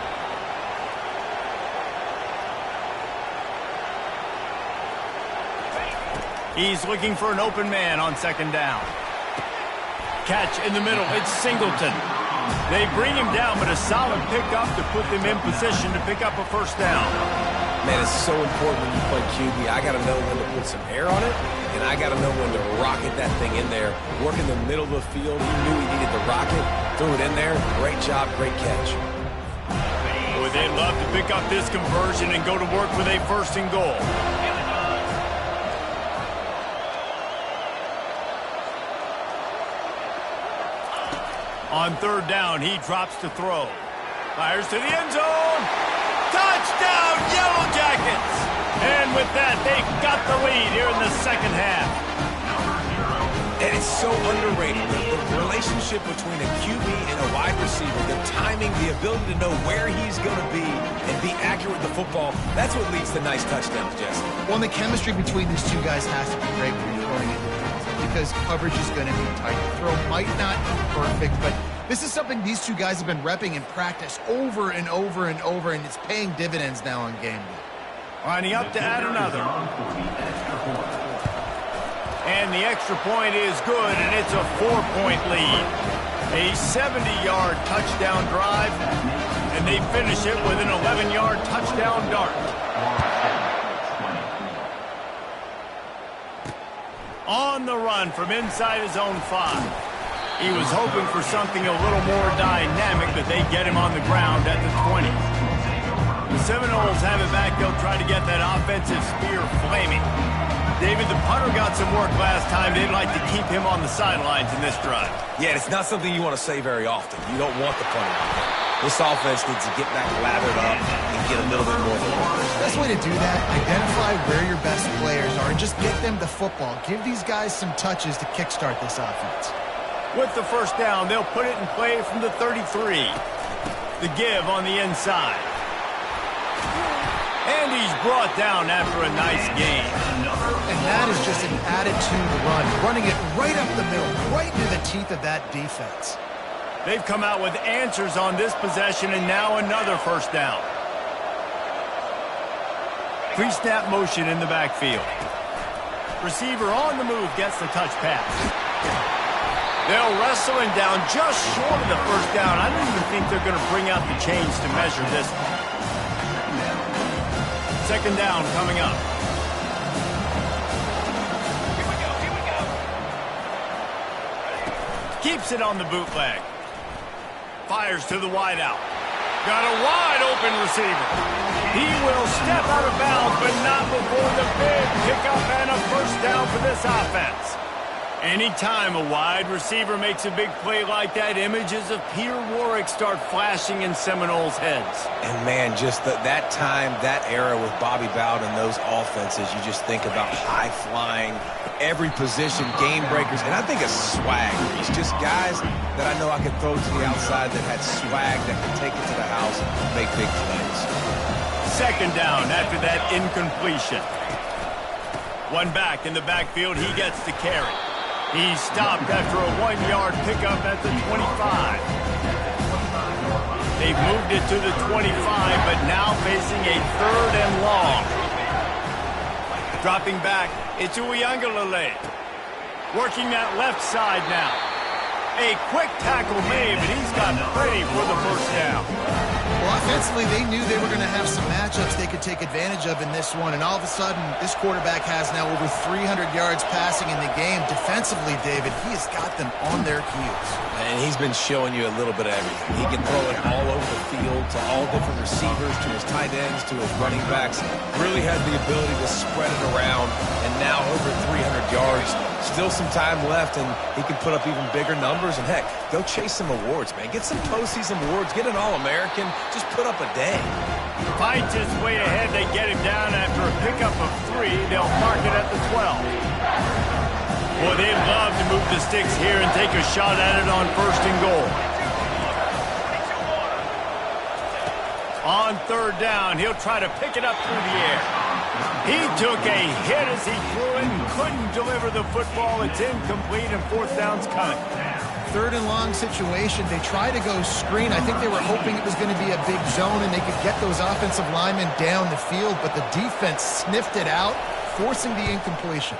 He's looking for an open man on second down. Catch in the middle. It's Singleton. They bring him down, but a solid pickup to put them in position to pick up a first down. Man, it's so important when you play QB. I got to know when to put some air on it, and I got to know when to rocket that thing in there. Work in the middle of the field. He knew he needed the rocket. Threw it in there. Great job, great catch. Boy, They'd love to pick up this conversion and go to work with a 1st and goal. On 3rd down, he drops to throw. Fires to the end zone. Touchdown, Yellow Jackets! And with that, they've got the lead here in the 2nd half. And it's so underrated. The relationship between a QB and a wide receiver, the timing, the ability to know where he's going to be and be accurate with the football, that's what leads to nice touchdowns, Jesse. Well, and the chemistry between these two guys has to be great when you're throwing it, because coverage is going to be tight. The throw might not be perfect, but this is something these two guys have been repping in practice over and over and over, and it's paying dividends now on game day. Lining up to add another. And the extra point is good, and it's a 4-point lead. A 70-yard touchdown drive, and they finish it with an 11-yard touchdown dart. On the run from inside his own 5. He was hoping for something a little more dynamic, but they get him on the ground at the 20. The Seminoles have it back. They'll try to get that offensive spear flaming. David, the punter got some work last time. They'd like to keep him on the sidelines in this drive. Yeah, it's not something you want to say very often. You don't want the punter out there. This offense needs to get back lathered up and get a little bit more of a work. Best way to do that, identify where your best players are and just get them the football. Give these guys some touches to kickstart this offense. With the 1st down, they'll put it in play from the 33. The give on the inside. And he's brought down after a nice gain. And that is just an attitude run, running it right up the middle, right into the teeth of that defense. They've come out with answers on this possession, and now another 1st down. Pre-snap motion in the backfield. Receiver on the move gets the touch pass. They'll wrestle him down just short of the 1st down. I don't even think they're going to bring out the chains to measure this one. 2nd down coming up. Here we go. Keeps it on the bootleg. Fires to the wideout. Got a wide open receiver. He will step out of bounds, but not before the big pickup and a 1st down for this offense. Anytime a wide receiver makes a big play like that, images of Peter Warrick start flashing in Seminoles' heads. And, man, just that time, that era with Bobby Bowden and those offenses, you just think about high-flying, every position, game breakers, and I think a swag. It's just guys that I know I could throw to the outside that had swag that could take it to the house and make big plays. 2nd down after that incompletion. One back in the backfield, he gets the carry. He stopped after a 1-yard pickup at the 25. They've moved it to the 25, but now facing a 3rd and long. Dropping back, it's Uiagalelei. Working that left side now. A quick tackle made, but he's got plenty for the 1st down. Well, offensively, they knew they were going to have some matchups they could take advantage of in this one, and all of a sudden, this quarterback has now over 300 yards passing in the game. Defensively, David, he has got them on their heels. And he's been showing you a little bit of everything. He can throw it all over the field to all different receivers, to his tight ends, to his running backs. Really has the ability to spread it around, and now over 300 yards. Still some time left, and he can put up even bigger numbers. And, heck, go chase some awards, man. Get some postseason awards. Get an All-American. Just put up a day. Fights his way ahead. They get him down after a pickup of 3. They'll mark it at the 12. Boy, they'd love to move the sticks here and take a shot at it on 1st and goal. On 3rd down, he'll try to pick it up through the air. He took a hit as he threw it and couldn't deliver the football. It's incomplete, and 4th down's coming. 3rd and long situation. They try to go screen. I think they were hoping it was going to be a big zone and they could get those offensive linemen down the field, but the defense sniffed it out, forcing the incompletion.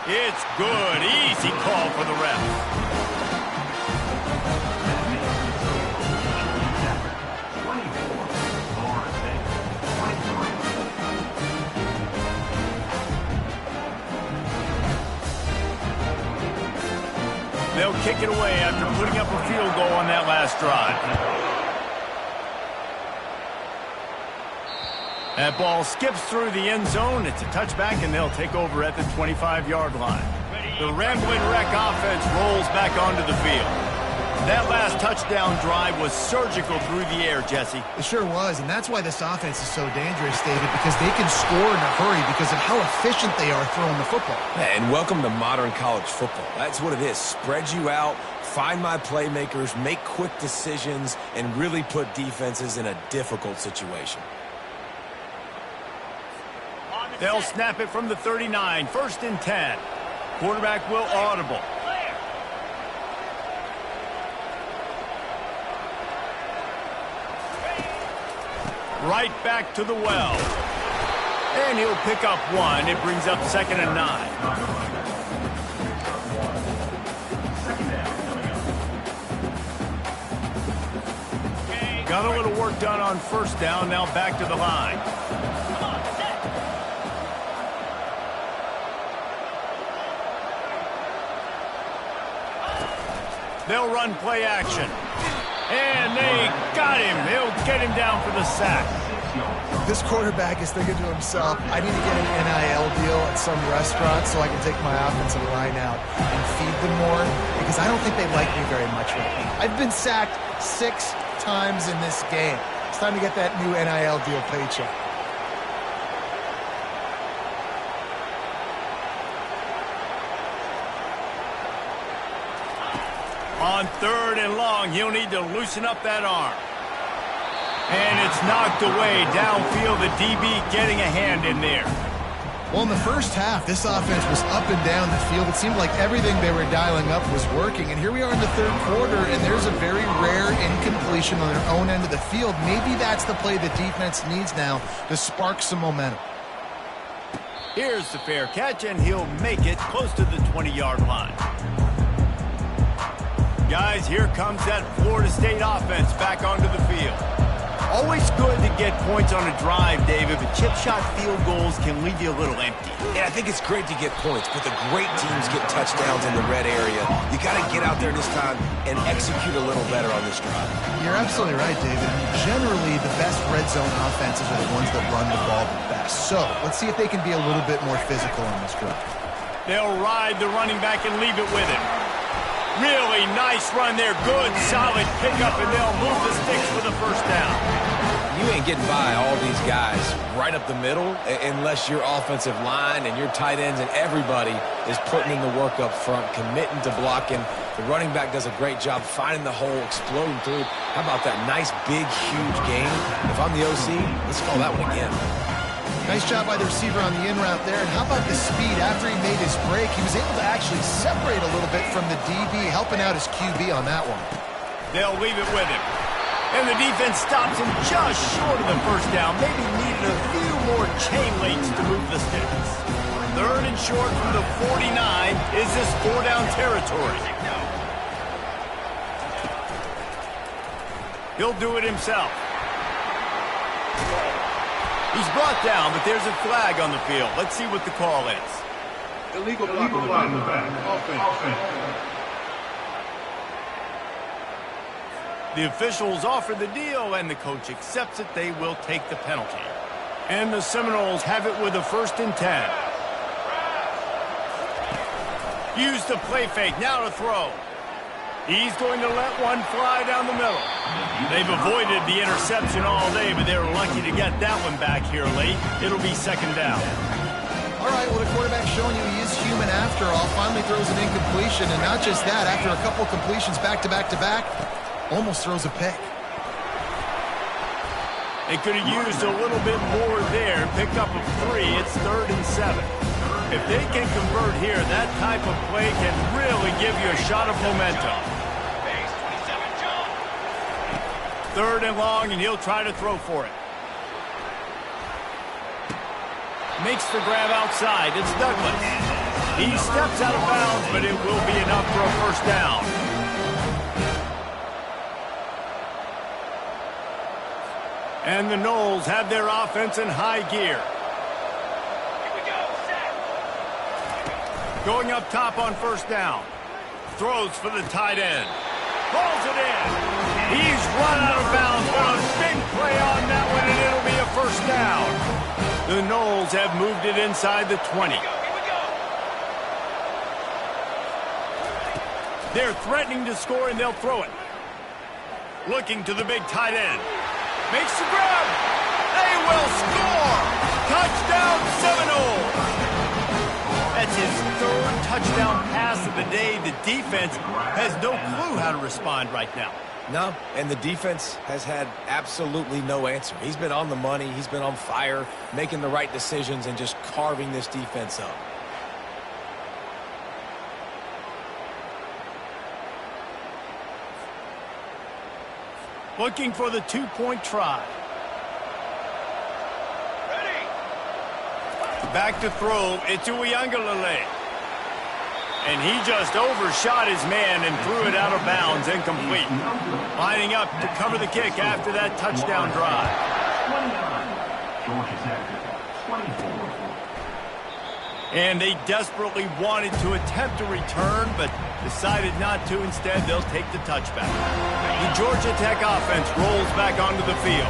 It's good. Easy call for the ref. They'll kick it away after putting up a field goal on that last drive. That ball skips through the end zone. It's a touchback, and they'll take over at the 25-yard line. The Rambling Wreck offense rolls back onto the field. That last touchdown drive was surgical through the air, Jesse. It sure was, and that's why this offense is so dangerous, David, because they can score in a hurry because of how efficient they are throwing the football. Yeah, and welcome to modern college football. That's what it is. Spread you out, find my playmakers, make quick decisions, and really put defenses in a difficult situation. They'll snap it from the 39, 1st and 10. Quarterback will audible. Right back to the well. And he'll pick up 1. It brings up 2nd and 9. Got a little work done on 1st down. Now back to the line. They'll run play action. And they got him. They'll get him down for the sack. This quarterback is thinking to himself, I need to get an NIL deal at some restaurant so I can take my offensive line out and feed them more, because I don't think they like me very much right now. I've been sacked 6 times in this game. It's time to get that new NIL deal paycheck. On 3rd and long, he'll need to loosen up that arm. And it's knocked away downfield. The DB getting a hand in there. Well, in the first half, this offense was up and down the field. It seemed like everything they were dialing up was working. And here we are in the 3rd quarter, and there's a very rare incompletion on their own end of the field. Maybe that's the play the defense needs now to spark some momentum. Here's the fair catch, and he'll make it close to the 20-yard line. Guys, here comes that Florida State offense back onto the field. Always good to get points on a drive, David, but chip shot field goals can leave you a little empty. Yeah, I think it's great to get points, but the great teams get touchdowns in the red area. You got to get out there this time and execute a little better on this drive. You're absolutely right, David. Generally, the best red zone offenses are the ones that run the ball the best. So, let's see if they can be a little bit more physical on this drive. They'll ride the running back and leave it with him. Really nice run there. Good, solid pickup, and they'll move the sticks for the 1st down. You ain't getting by all these guys right up the middle unless your offensive line and your tight ends and everybody is putting in the work up front, committing to blocking. The running back does a great job finding the hole, exploding through. How about that nice, big, huge game? If I'm the OC, let's call that one again. Nice job by the receiver on the in route there. And how about the speed? After he made his break, he was able to actually separate a little bit from the DB, helping out his QB on that one. They'll leave it with him. And the defense stops him just short of the 1st down. Maybe needed a few more chain links to move the sticks. 3rd and short from the 49. Is this 4-down territory? He'll do it himself. He's brought down, but there's a flag on the field. Let's see what the call is. Illegal block in the back. Offense. The officials offer the deal, and the coach accepts it. They will take the penalty. And the Seminoles have it with a 1st and 10. Use the play fake. Now to throw. He's going to let one fly down the middle. They've avoided the interception all day, but they were lucky to get that one back here late. It'll be 2nd down. All right, well, the quarterback's showing you he is human after all. Finally throws an incompletion, and not just that, after a couple completions back-to-back-to-back, almost throws a pick. They could have used a little bit more there. Pick up a 3. It's 3rd and 7. If they can convert here, that type of play can really give you a shot of momentum. 3rd and long, and he'll try to throw for it. Makes the grab outside. It's Douglas. He steps out of bounds, but it will be enough for a 1st down. And the Noles have their offense in high gear. Going up top on 1st down. Throws for the tight end. Pulls it in. He's run out of bounds, but a big play on that one, and it'll be a first down. The Noles have moved it inside the 20. They're threatening to score, and they'll throw it. Looking to the big tight end. Makes the grab. They will score. Touchdown Seminoles. That's his third touchdown pass of the day. The defense has no clue how to respond right now. No, and the defense has had absolutely no answer. He's been on the money. He's been on fire, making the right decisions and just carving this defense up. Looking for the two-point try. Ready. Back to throw. It's Georiga. And he just overshot his man and threw it out of bounds, incomplete. Lining up to cover the kick after that touchdown drive. 24. And they desperately wanted to attempt a return, but decided not to. Instead, they'll take the touchback. The Georgia Tech offense rolls back onto the field.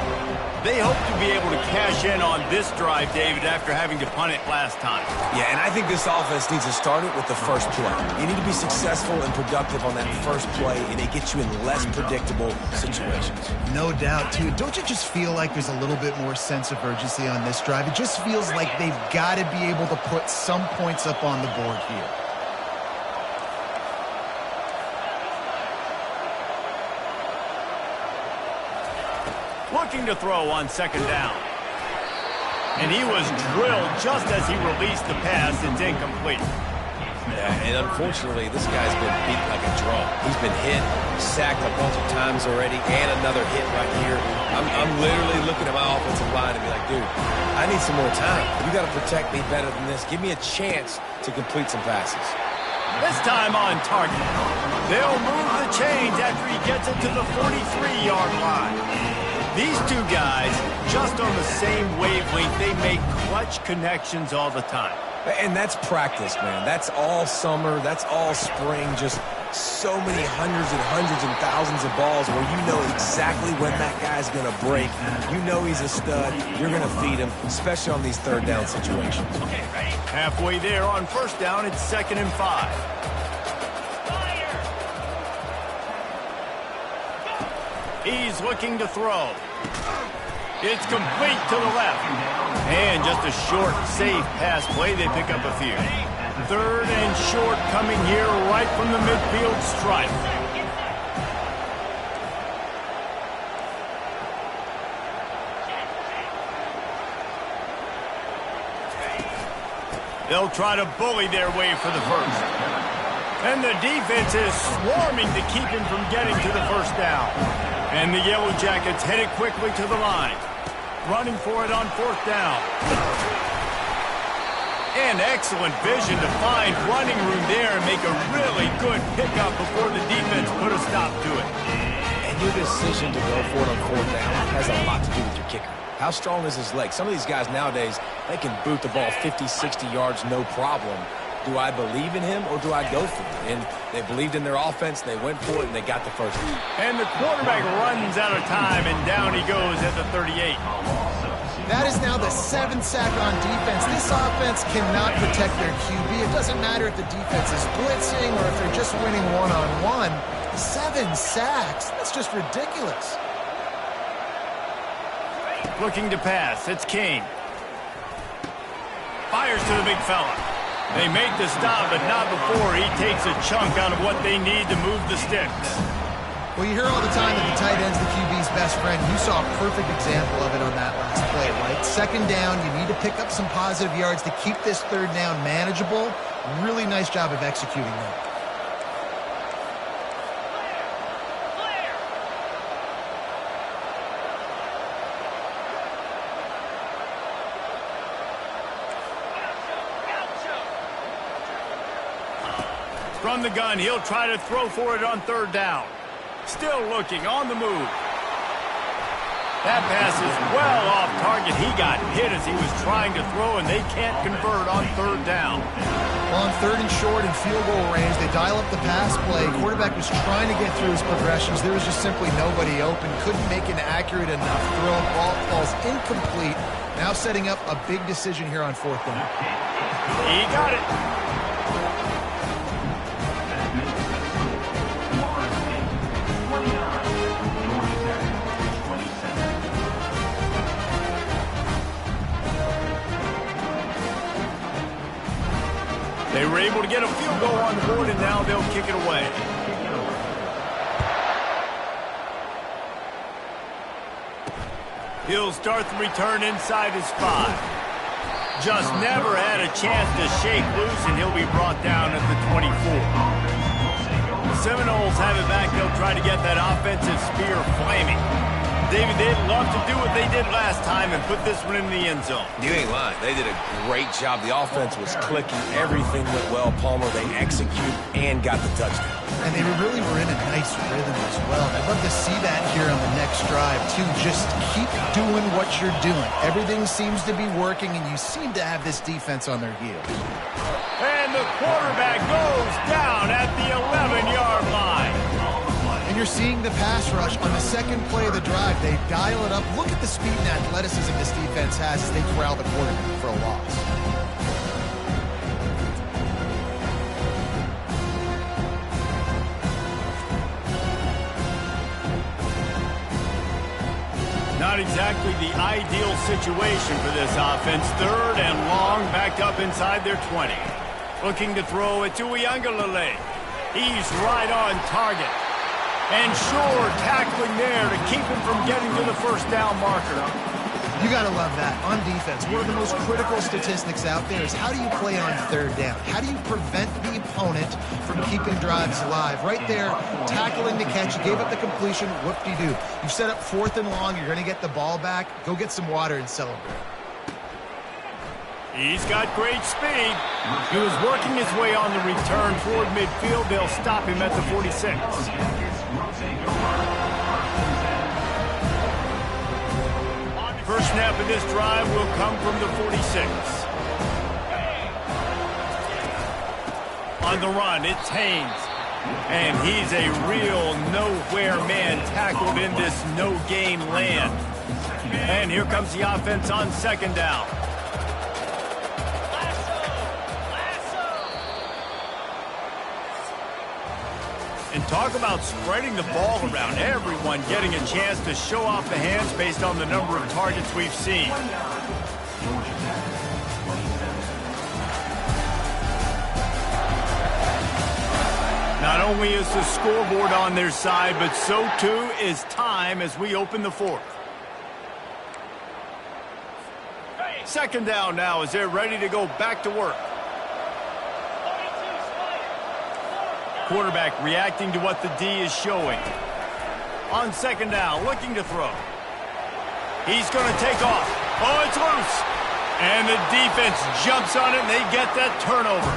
They hope to be able to cash in on this drive, David, after having to punt it last time. Yeah, and I think this offense needs to start it with the first play. You need to be successful and productive on that first play, and it gets you in less predictable situations. No doubt, too. Don't you just feel like there's a little bit more sense of urgency on this drive? It just feels like they've got to be able to put some points up on the board here. Looking to throw on second down. And he was drilled just as he released the pass. It's incomplete. Yeah, and unfortunately, this guy's been beat like a drum. He's been hit, sacked a bunch of times already, and another hit right here. I'm literally looking at my offensive line and be like, dude, I need some more time. You got to protect me better than this. Give me a chance to complete some passes. This time on target. They'll move the chains after he gets it to the 43-yard line. These two guys, just on the same wavelength, they make clutch connections all the time. And that's practice, man. That's all summer. That's all spring. Just so many hundreds and thousands of balls where you know exactly when that guy's going to break. You know he's a stud. You're going to feed him, especially on these third down situations. Okay, ready? Halfway there on first down, it's 2nd and 5. He's looking to throw. It's complete to the left. And just a short, safe pass play. They pick up a few. 3rd and short coming here right from the midfield stripe. They'll try to bully their way for the first. And the defense is swarming to keep him from getting to the first down. And the Yellow Jackets headed quickly to the line. Running for it on 4th down. And excellent vision to find running room there and make a really good pickup before the defense put a stop to it. And your decision to go for it on 4th down has a lot to do with your kicker. How strong is his leg? Some of these guys nowadays, they can boot the ball 50, 60 yards, no problem. Do I believe in him or do I go for it? And they believed in their offense, they went for it, and they got the first one. And the quarterback runs out of time, and down he goes at the 38. That is now the 7th sack on defense. This offense cannot protect their QB. It doesn't matter if the defense is blitzing or if they're just winning one-on-one. 7 sacks, that's just ridiculous. Looking to pass, it's King. Fires to the big fella. They make the stop, but not before he takes a chunk out of what they need to move the sticks. Well, you hear all the time that the tight end's the QB's best friend. You saw a perfect example of it on that last play, right? 2nd down, you need to pick up some positive yards to keep this 3rd down manageable. Really nice job of executing that. From the gun, he'll try to throw for it on 3rd down. Still looking, on the move. That pass is well off target. He got hit as he was trying to throw, and they can't convert on 3rd down. Well, on 3rd and short and field goal range, they dial up the pass play. Quarterback was trying to get through his progressions. There was just simply nobody open. Couldn't make an accurate enough throw. Ball falls incomplete. Now setting up a big decision here on 4th down. He got it. They were able to get a field goal on the board, and now they'll kick it away. He'll start the return inside his 5. Just never had a chance to shake loose, and he'll be brought down at the 24. The Seminoles have it back. They'll try to get that offensive spear flaming. David, they'd love to do what they did last time and put this one in the end zone. You ain't lying. They did a great job. The offense was clicking. Everything went well. Palmer, they executed and got the touchdown. And they really were in a nice rhythm as well. I'd love to see that here on the next drive, too. Just keep doing what you're doing. Everything seems to be working, and you seem to have this defense on their heels. And the quarterback goes down at the 11-yard line. And you're seeing the pass rush on the second play of the drive. They dial it up. Look at the speed and athleticism this defense has as they corral the quarterback for a loss. Not exactly the ideal situation for this offense. 3rd and long, backed up inside their 20. Looking to throw it to Georiga. He's right on target. And sure, tackling there to keep him from getting to the first down marker. You got to love that. On defense, one of the most critical statistics out there is how do you play on 3rd down? How do you prevent the opponent from keeping drives alive? Right there, tackling the catch. You gave up the completion. Whoop-de-doo. You've set up 4th and long. You're going to get the ball back. Go get some water and celebrate. He's got great speed. He was working his way on the return toward midfield. They'll stop him at the 46. First snap of this drive will come from the 46. On the run, it's Haynes. And he's a real nowhere man tackled in this no-gain land. And here comes the offense on 2nd down. And talk about spreading the ball around. Everyone getting a chance to show off the hands based on the number of targets we've seen. Not only is the scoreboard on their side, but so too is time as we open the 4th. 2nd down now as they're ready to go back to work. Quarterback reacting to what the D is showing. On 2nd down, looking to throw. He's going to take off. Oh, it's loose. And the defense jumps on it, and they get that turnover.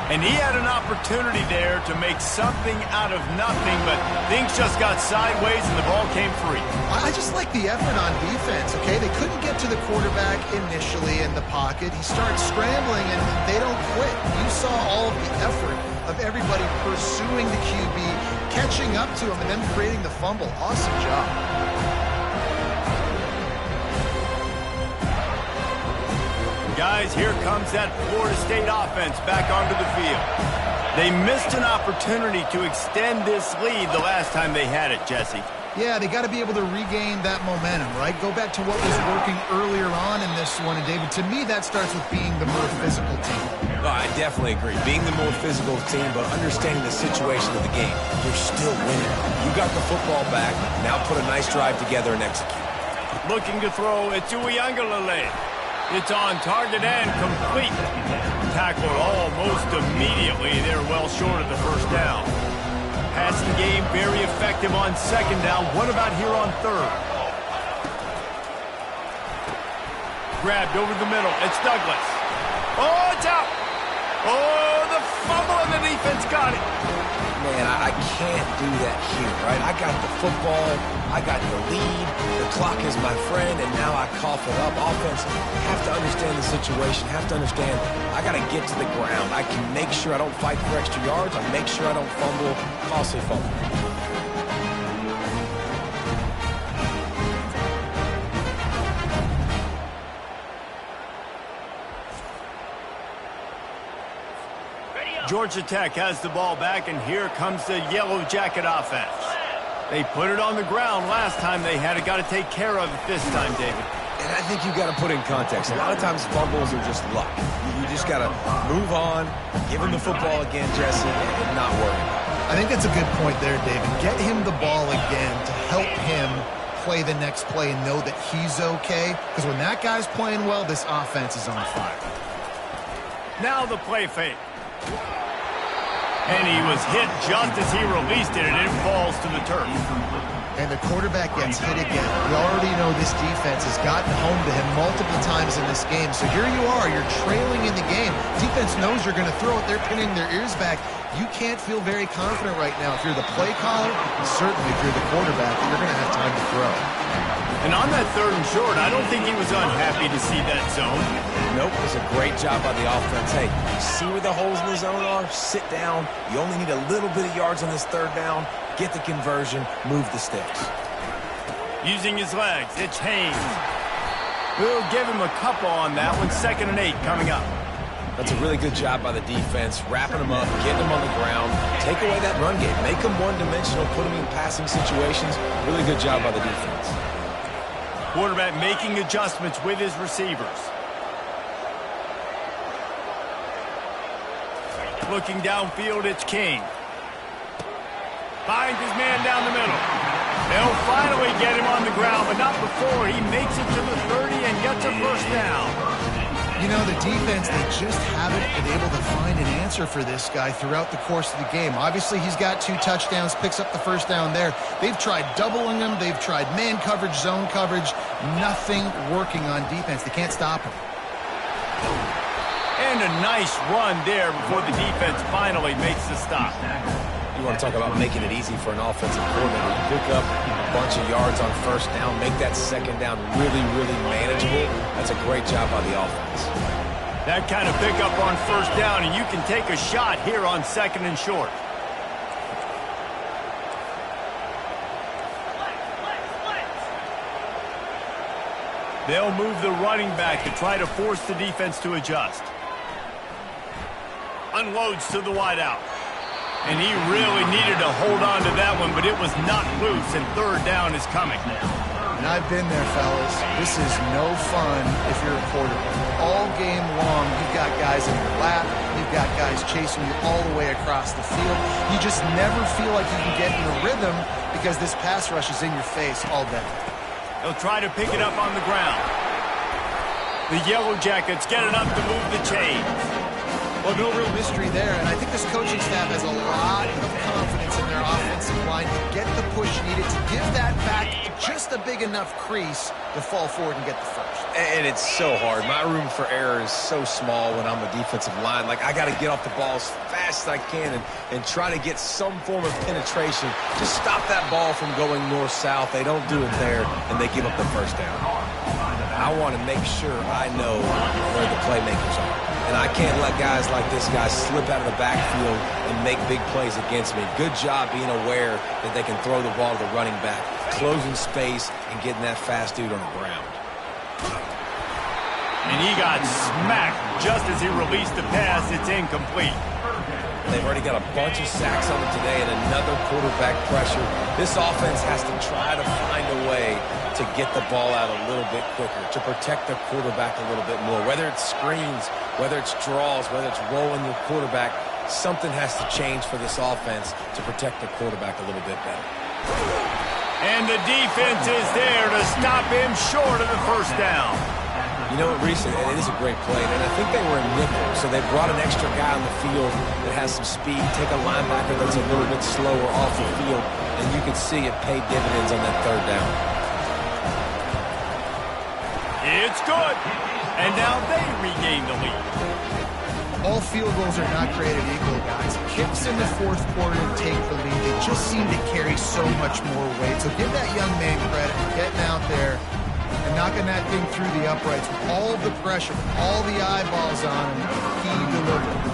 And he had an opportunity there to make something out of nothing, but things just got sideways, and the ball came free. I just like the effort on defense, okay? They couldn't get to the quarterback initially in the pocket. He starts scrambling, and they don't quit. You saw all of the effort of everybody pursuing the QB, catching up to him, and then creating the fumble. Awesome job. Guys, here comes that Florida State offense back onto the field. They missed an opportunity to extend this lead the last time they had it, Jesse. Yeah, they got to be able to regain that momentum, right? Go back to what was working earlier on in this one. And, David, to me, that starts with being the more physical team. No, I definitely agree. Being the more physical team, but understanding the situation of the game. You're still winning. You got the football back. Now put a nice drive together and execute. Looking to throw it to Georiga. It's on target and complete. Tackled almost immediately. They're well short of the first down. Passing game very effective on 2nd down. What about here on 3rd? Grabbed over the middle. It's Douglas. Oh, it's out. Oh, the fumble, and the defense got it. man, I can't do that here, right? I got the football, I got the lead, the clock is my friend, and now I cough it up. Offense, have to understand the situation, have to understand I got to get to the ground. I can make sure I don't fight for extra yards. I make sure I don't fumble, costly fumble. Georgia Tech has the ball back, and here comes the Yellow Jacket offense. They put it on the ground last time they had it. Got to take care of it this time, David. And I think you've got to put in context. A lot of times fumbles are just luck. You just got to move on, give him the football again, Jesse, and not worry about it. I think that's a good point there, David. Get him the ball again to help him play the next play and know that he's okay. Because when that guy's playing well, this offense is on fire. Now the play fake. And he was hit just as he released it, and it falls to the turf. And the quarterback gets hit again. We already know this defense has gotten home to him multiple times in this game. So here you are, you're trailing in the game. Defense knows you're going to throw it. They're pinning their ears back. You can't feel very confident right now if you're the play caller, and certainly if you're the quarterback, that you're going to have time to throw. And on that 3rd and short, I don't think he was unhappy to see that zone. Nope, it was a great job by the offense. Hey, you see where the holes in the zone are? Sit down. You only need a little bit of yards on this 3rd down. Get the conversion. Move the sticks. Using his legs, it's Haynes. We'll give him a couple on that one. 2nd and 8 coming up. That's a really good job by the defense, wrapping them up, getting them on the ground, take away that run game, make them one-dimensional, put them in passing situations. Really good job by the defense. Quarterback making adjustments with his receivers. Looking downfield, it's King. Finds his man down the middle. They'll finally get him on the ground, but not before he makes it to the 30 and gets a 1st down. You know, the defense, they just haven't been able to find an answer for this guy throughout the course of the game. Obviously, he's got 2 touchdowns, picks up the 1st down there. They've tried doubling him. They've tried man coverage, zone coverage. Nothing working on defense. They can't stop him. And a nice run there before the defense finally makes the stop. You want to talk about making it easy for an offensive coordinator. You pick up a bunch of yards on 1st down, make that 2nd down really, really manageable. That's a great job by the offense. That kind of pickup on 1st down, and you can take a shot here on 2nd and short. They'll move the running back to try to force the defense to adjust. Unloads to the wideout. And he really needed to hold on to that one, but it was not loose, and 3rd down is coming. And I've been there, fellas. This is no fun if you're a quarterback. All game long, you've got guys in your lap. You've got guys chasing you all the way across the field. You just never feel like you can get in the rhythm because this pass rush is in your face all day. They'll try to pick it up on the ground. The Yellow Jackets get it up to move the chains. Well, no real mystery there, and I think this coaching staff has a lot of confidence in their offensive line to get the push needed to give that back just a big enough crease to fall forward and get the 1st. And it's so hard. My room for error is so small when I'm a defensive line. Like, I got to get off the ball as fast as I can and try to get some form of penetration. Just stop that ball from going north-south. They don't do it there, and they give up the 1st down. I want to make sure I know where the playmakers are. And I can't let guys like this guy slip out of the backfield and make big plays against me. Good job being aware that they can throw the ball to the running back, closing space, and getting that fast dude on the ground. And he got smacked just as he released the pass. It's incomplete. They've already got a bunch of sacks on them today and another quarterback pressure. This offense has to try to find a way to get the ball out a little bit quicker, to protect the quarterback a little bit more. Whether it's screens, whether it's draws, whether it's rolling your quarterback, something has to change for this offense to protect the quarterback a little bit better. And the defense is there to stop him short of the 1st down. You know what, Reese, it is a great play, and I think they were in nickel, so they brought an extra guy on the field that has some speed, take a linebacker that's a little bit slower off the field, and you can see it paid dividends on that 3rd down. It's good. And now they regain the lead. all field goals are not created equal, guys. Kicks in the fourth quarter and take the lead, they just seem to carry so much more weight. So give that young man credit for getting out there and knocking that thing through the uprights with all of the pressure, with all the eyeballs on him. He delivered.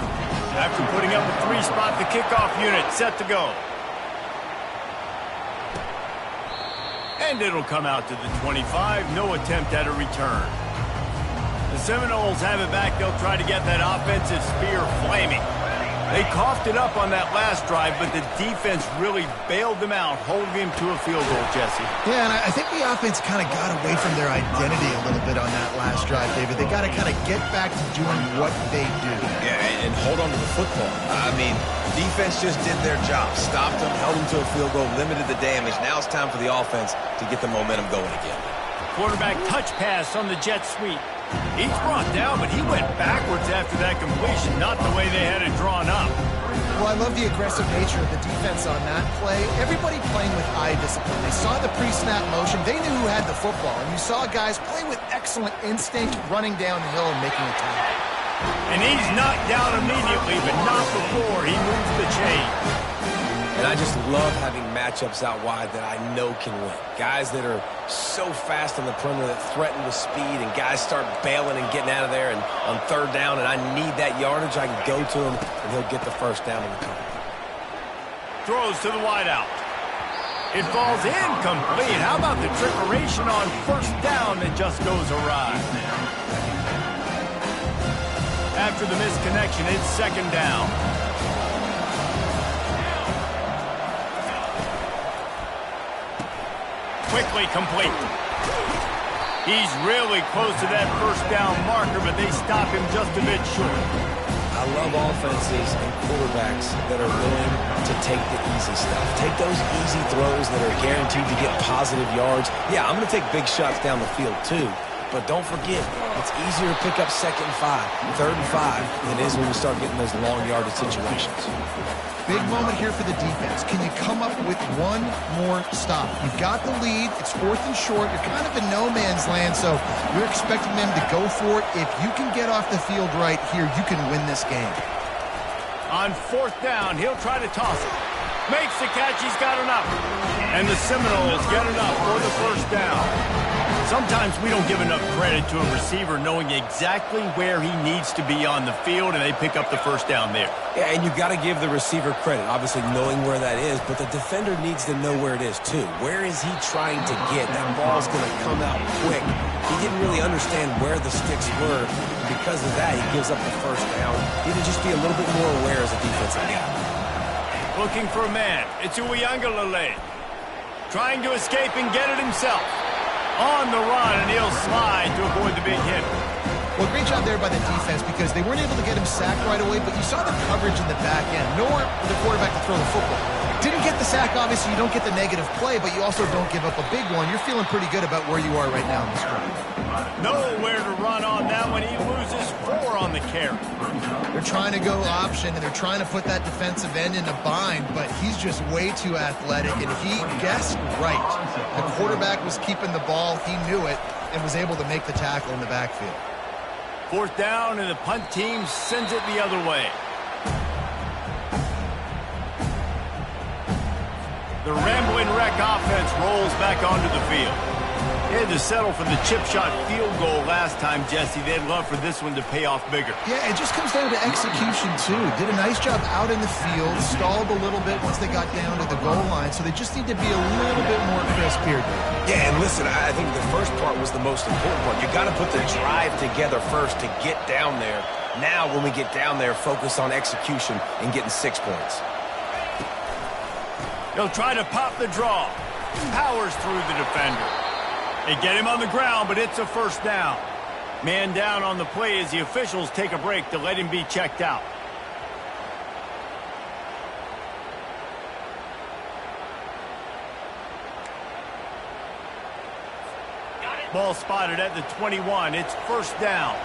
After putting up a 3-spot, the kickoff unit set to go. And it'll come out to the 25. No attempt at a return. The Seminoles have it back. They'll try to get that offensive spear flaming. They coughed it up on that last drive, but the defense really bailed them out, holding him to a field goal, Jesse. Yeah, and I think the offense kind of got away from their identity a little bit on that last drive, David. They got to kind of get back to doing what they do. Yeah, and hold on to the football. I mean, defense just did their job. Stopped them, held them to a field goal, limited the damage. Now it's time for the offense to get the momentum going again. Quarterback touch pass on the jet sweep. He's brought down, but he went backwards after that completion, not the way they had it drawn up. Well, I love the aggressive nature of the defense on that play. Everybody playing with eye discipline. They saw the pre-snap motion. They knew who had the football. And you saw guys play with excellent instinct, running down the hill and making a tackle. And he's knocked down immediately, but not before he moves the chain. And I just love having matchups out wide that I know can win. Guys that are so fast on the perimeter that threaten with speed, and guys start bailing and getting out of there. And on third down, and I need that yardage, I can go to him, and he'll get the first down in the cover. Throws to the wideout. It falls incomplete. How about the trickeration on first down that just goes awry? After the misconnection, it's second down. Quickly complete. He's really close to that first down marker, but they stop him just a bit short. I love offenses and quarterbacks that are willing to take the easy stuff. Take those easy throws that are guaranteed to get positive yards. Yeah, I'm going to take big shots down the field too, but don't forget, it's easier to pick up 2nd and 5, 3rd and 5 than it is when you start getting those long yardage situations. Big moment here for the defense. Can you come up with one more stop? You've got the lead. It's 4th and short. You're kind of in no man's land, so you're expecting them to go for it. If you can get off the field right here, you can win this game. On 4th down, he'll try to toss it. Makes the catch. He's got enough. And the Seminoles get enough for the first down. Sometimes we don't give enough credit to a receiver knowing exactly where he needs to be on the field, and they pick up the first down there. Yeah, and you've got to give the receiver credit, obviously knowing where that is, but the defender needs to know where it is too. Where is he trying to get? That ball's going to come out quick. He didn't really understand where the sticks were. Because of that, he gives up the first down. He needs to just be a little bit more aware as a defensive guy. Looking for a man. It's Georiga. Trying to escape and get it himself. On the run, and he'll slide to avoid the big hit. Well, great job there by the defense because they weren't able to get him sacked right away, but you saw the coverage in the back end. Nowhere for the quarterback to throw the football. Didn't get the sack, obviously. You don't get the negative play, but you also don't give up a big one. You're feeling pretty good about where you are right now in this drive. Nowhere to run on that one. He loses 4 on the carry. They're trying to go option, and they're trying to put that defensive end in a bind, but he's just way too athletic, and he guessed right. The quarterback was keeping the ball. He knew it and was able to make the tackle in the backfield. 4th down, and the punt team sends it the other way. The rambling wreck offense rolls back onto the field. They had to settle for the chip shot field goal last time, Jesse. They'd love for this one to pay off bigger. Yeah, it just comes down to execution, too. Did a nice job out in the field, stalled a little bit once they got down to the goal line, so they just need to be a little bit more crisp here, Dave. Yeah, and listen, I think the first part was the most important part. You got to put the drive together first to get down there. Now, when we get down there, focus on execution and getting 6 points. They'll try to pop the draw. Powers through the defender. They get him on the ground, but it's a first down. Man down on the play as the officials take a break to let him be checked out. Ball spotted at the 21. It's first down.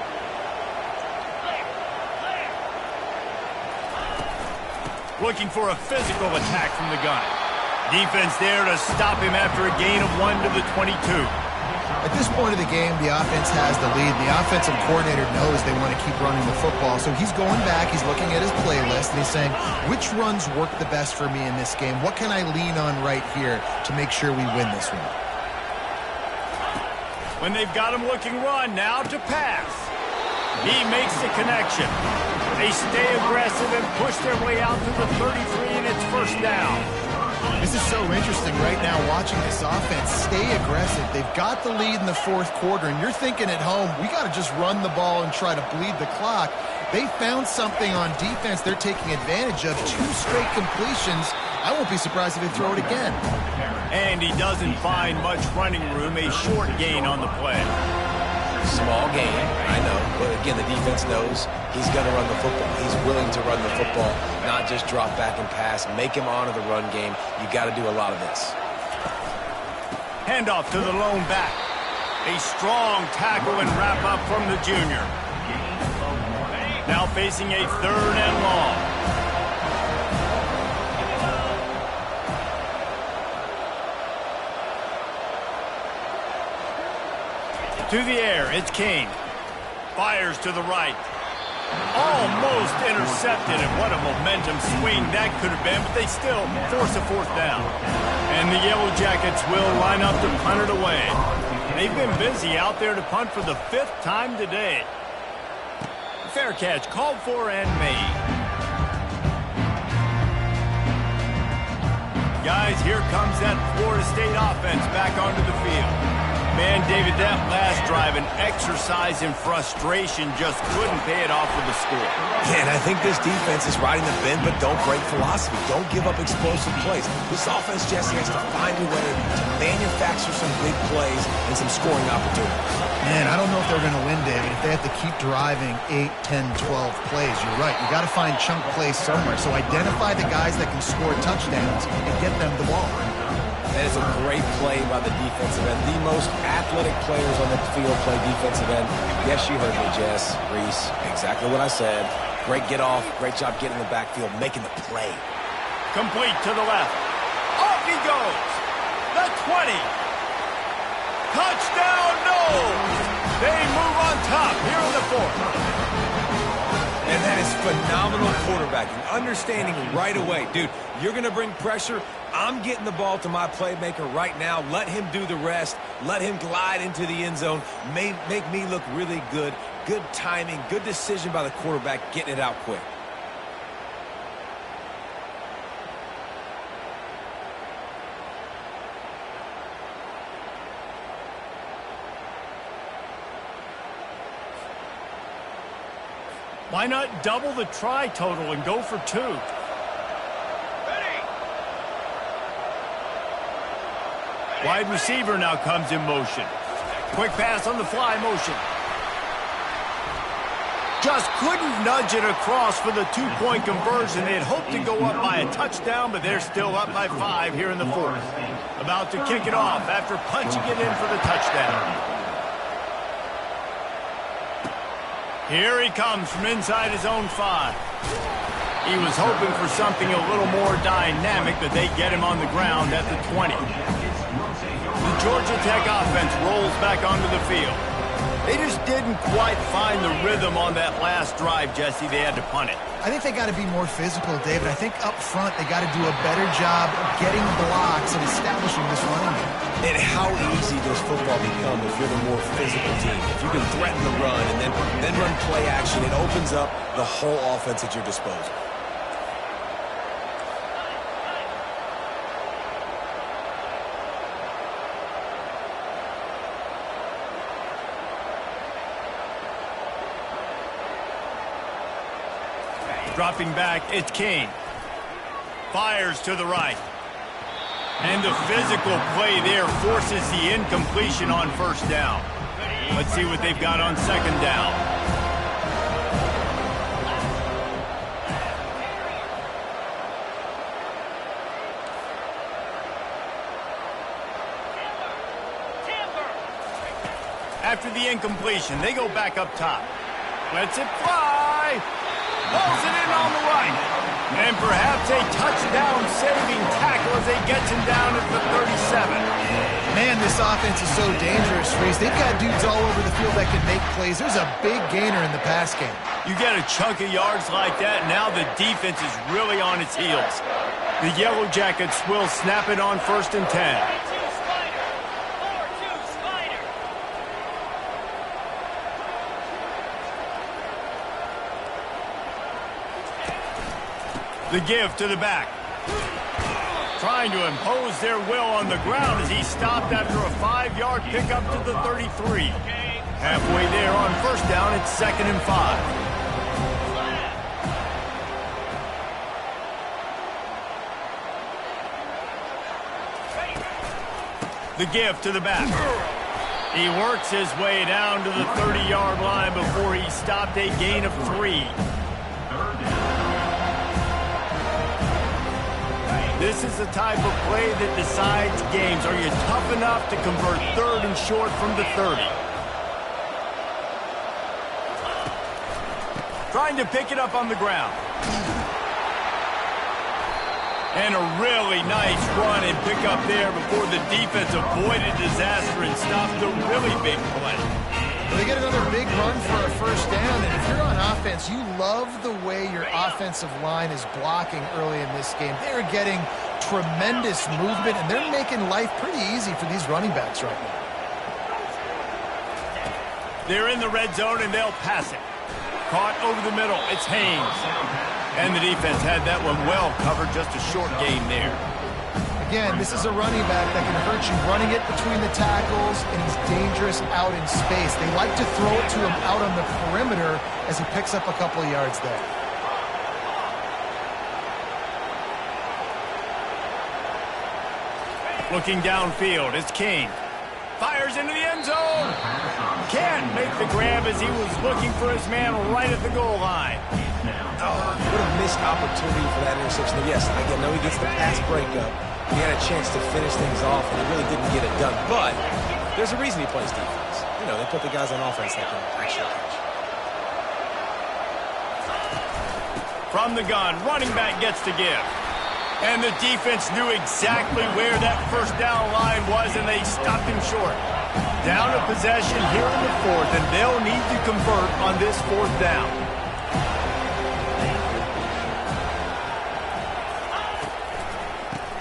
Looking for a physical attack from the gun. Defense there to stop him after a gain of 1 to the 22. At this point of the game, the offense has the lead. The offensive coordinator knows they want to keep running the football. So he's going back, he's looking at his playlist, and he's saying, which runs work the best for me in this game? What can I lean on right here to make sure we win this one? When they've got him looking run, now to pass. He makes the connection. They stay aggressive and push their way out to the 33, and it's first down. This is so interesting right now watching this offense stay aggressive. They've got the lead in the fourth quarter, and you're thinking at home, we got to just run the ball and try to bleed the clock. They found something on defense they're taking advantage of. 2 straight completions. I won't be surprised if they throw it again. And he doesn't find much running room, a short gain on the play. Small gain, I know, but again, the defense knows he's going to run the football. He's willing to run the football, not just drop back and pass, make him honor the run game. You got to do a lot of this. Handoff to the lone back. A strong tackle and wrap up from the junior. Now facing a 3rd and long. To the air, it's Kane. Fires to the right. Almost intercepted, and what a momentum swing that could have been, but they still force a 4th down. And the Yellow Jackets will line up to punt it away. They've been busy out there to punt for the 5th time today. Fair catch called for and made. Guys, here comes that Florida State offense back onto the field. Man, David, that last drive, an exercise in frustration, just couldn't pay it off with the score. Yeah, and I think this defense is riding the bend but don't break philosophy. Don't give up explosive plays. This offense, Jesse, has to find a way to manufacture some big plays and some scoring opportunities. Man, I don't know if they're going to win, David, if they have to keep driving 8, 10, 12 plays. You're right. You got to find chunk plays somewhere. So identify the guys that can score touchdowns and get them the ball. That is a great play by the defensive end. The most athletic players on the field play defensive end. Yes, you heard me, Jess, Reese. Exactly what I said. Great get off. Great job getting in the backfield, making the play. Complete to the left. Off he goes. The 20. Touchdown, no! They move on top here in the 4th. And that is phenomenal quarterbacking. Understanding right away. Dude, you're going to bring pressure. I'm getting the ball to my playmaker right now. Let him do the rest. Let him glide into the end zone. Make me look really good. Good timing. Good decision by the quarterback, getting it out quick. Why not double the try total and go for 2? Wide receiver now comes in motion. Quick pass on the fly motion. Just couldn't nudge it across for the 2-point conversion. They had hoped to go up by a touchdown, but they're still up by 5 here in the 4th. About to kick it off after punching it in for the touchdown. Here he comes from inside his own 5. He was hoping for something a little more dynamic, but they get him on the ground at the 20. The Georgia Tech offense rolls back onto the field. They just didn't quite find the rhythm on that last drive, Jesse. They had to punt it. I think they got to be more physical, David. I think up front they got to do a better job of getting blocks and establishing this running game. And how easy does football become if you're the more physical team? If you can threaten the run and then run play action, it opens up the whole offense at your disposal. Dropping back, it's Kane. Fires to the right. And the physical play there forces the incompletion on 1st down. Let's see what they've got on 2nd down. After the incompletion, they go back up top. Lets it fly. Pulls it in on the right. And perhaps a touchdown-saving tackle as they get him down at the 37. Man, this offense is so dangerous, Reese. They've got dudes all over the field that can make plays. There's a big gainer in the pass game. You get a chunk of yards like that, now the defense is really on its heels. The Yellow Jackets will snap it on 1st and 10. The give to the back. Trying to impose their will on the ground as he stopped after a 5-yard pickup to the 33. Halfway there on 1st down, it's 2nd and 5. The give to the back. He works his way down to the 30-yard line before he stopped a gain of 3. This is the type of play that decides games. Are you tough enough to convert 3rd and short from the 30? Trying to pick it up on the ground. And a really nice run and pick up there before the defense avoided disaster and stopped a really big play. Well, they get another big run for a 1st down, and if you're on offense, you love the way your offensive line is blocking early in this game. They're getting tremendous movement, and they're making life pretty easy for these running backs right now. They're in the red zone, and they'll pass it. Caught over the middle. It's Haynes. And the defense had that one well covered, just a short gain there. Again, this is a running back that can hurt you running it between the tackles, and he's dangerous out in space. They like to throw it to him out on the perimeter as he picks up a couple of yards there. Looking downfield, it's King. Fires into the end zone. Can't make the grab as he was looking for his man right at the goal line. Oh, what a missed opportunity for that interception. Yes, I know he gets the pass breakup. He had a chance to finish things off, and he really didn't get it done. But there's a reason he plays defense. You know, they put the guys on offense that can actually catch. From the gun, running back gets to give. And the defense knew exactly where that 1st down line was, and they stopped him short. Down to possession here in the 4th, and they'll need to convert on this 4th down.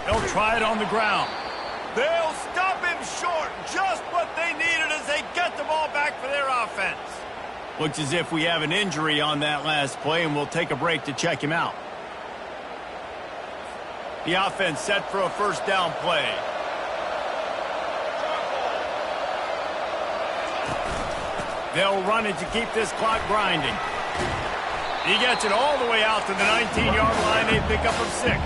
They'll try it on the ground. They'll stop him short, just what they needed as they get the ball back for their offense. Looks as if we have an injury on that last play, and we'll take a break to check him out. The offense set for a 1st down play. They'll run it to keep this clock grinding. He gets it all the way out to the 19-yard line. They pick up of 6.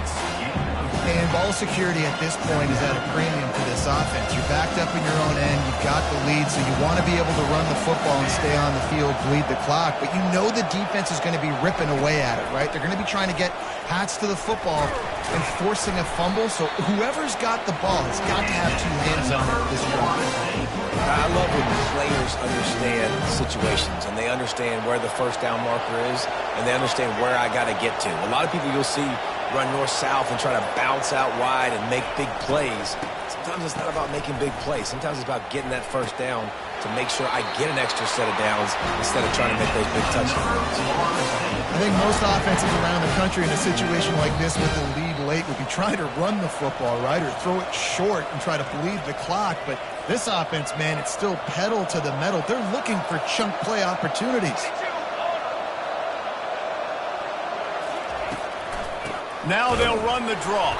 And ball security at this point is at a premium for this offense. You're backed up in your own end. You've got the lead, so you want to be able to run the football and stay on the field, bleed the clock. But you know the defense is going to be ripping away at it, right? They're going to be trying to get hats to the football and forcing a fumble. So whoever's got the ball has got to have 2 hands on it this drive. I love when players understand situations, and they understand where the 1st down marker is, and they understand where I got to get to. A lot of people you'll see run north-south and try to bounce out wide and make big plays. Sometimes it's not about making big plays. Sometimes it's about getting that 1st down to make sure I get an extra set of downs instead of trying to make those big touchdowns. I think most offenses around the country in a situation like this with the lead late would be trying to run the football, right, or throw it short and try to bleed the clock. But this offense, man, it's still pedal to the metal. They're looking for chunk play opportunities. Now they'll run the draw.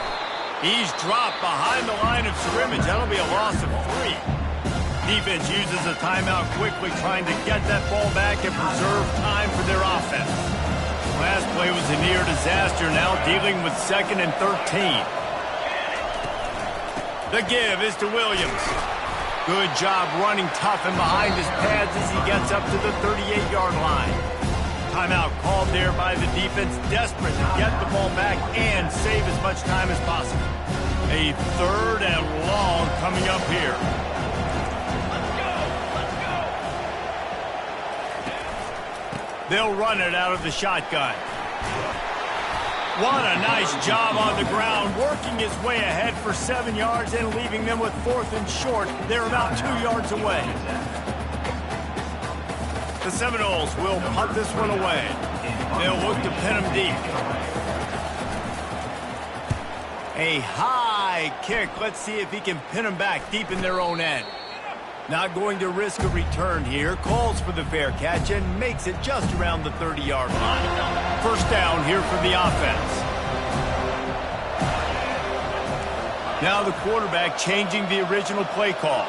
He's dropped behind the line of scrimmage. That'll be a loss of 3. Defense uses a timeout quickly, trying to get that ball back and preserve time for their offense. Last play was a near disaster, now dealing with 2nd and 13. The give is to Williams. Good job running tough and behind his pads as he gets up to the 38-yard line. Timeout called there by the defense, desperate to get the ball back and save as much time as possible. A 3rd and long coming up here. They'll run it out of the shotgun. What a nice job on the ground, working his way ahead for 7 yards and leaving them with 4th and short. They're about 2 yards away. The Seminoles will punt this one away. They'll look to pin him deep. A high kick. Let's see if he can pin him back deep in their own end. Not going to risk a return here. Calls for the fair catch and makes it just around the 30-yard line. First down here for the offense. Now the quarterback changing the original play call.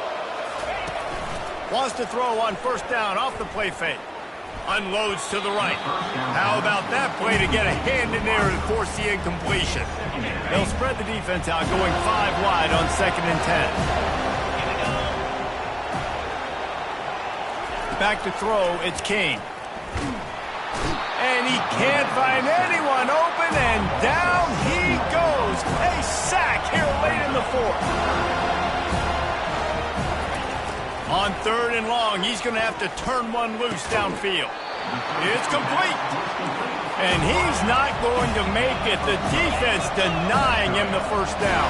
Wants to throw on first down off the play fake. Unloads to the right. How about that play to get a hand in there and force the incompletion? They'll spread the defense out, going 5 wide on 2nd and 10. Back to throw, it's King. And he can't find anyone open, and down he goes. A sack here late in the 4th. On 3rd and long, he's going to have to turn one loose downfield. It's complete. And he's not going to make it. The defense denying him the first down.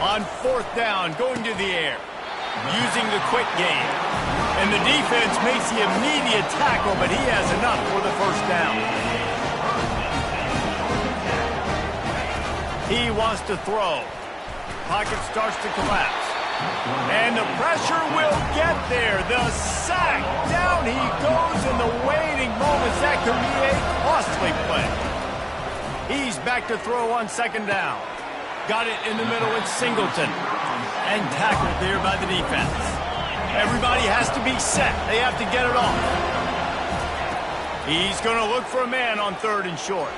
On 4th down, going to the air. Using the quick game. And the defense makes the immediate tackle, but he has enough for the first down. He wants to throw. Pocket starts to collapse. And the pressure will get there. The sack. Down he goes in the waiting moments. That could be a costly play. He's back to throw on 2nd down. Got it in the middle. It's Singleton. And tackled there by the defense. Everybody has to be set. They have to get it off. He's going to look for a man on 3rd and short.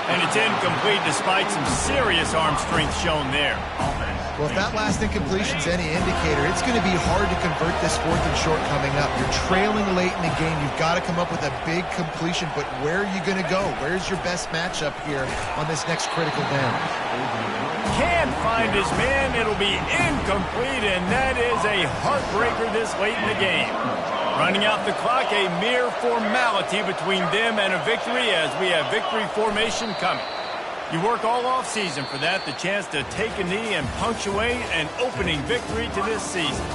And it's incomplete despite some serious arm strength shown there. Well, if that last incompletion's any indicator, it's going to be hard to convert this 4th and short coming up. You're trailing late in the game. You've got to come up with a big completion, but where are you going to go? Where's your best matchup here on this next critical down? Can't find his man. It'll be incomplete, and that is a heartbreaker this late in the game. Running out the clock, a mere formality between them and a victory as we have victory formation coming. You work all offseason for that, the chance to take a knee and punctuate an opening victory to this season.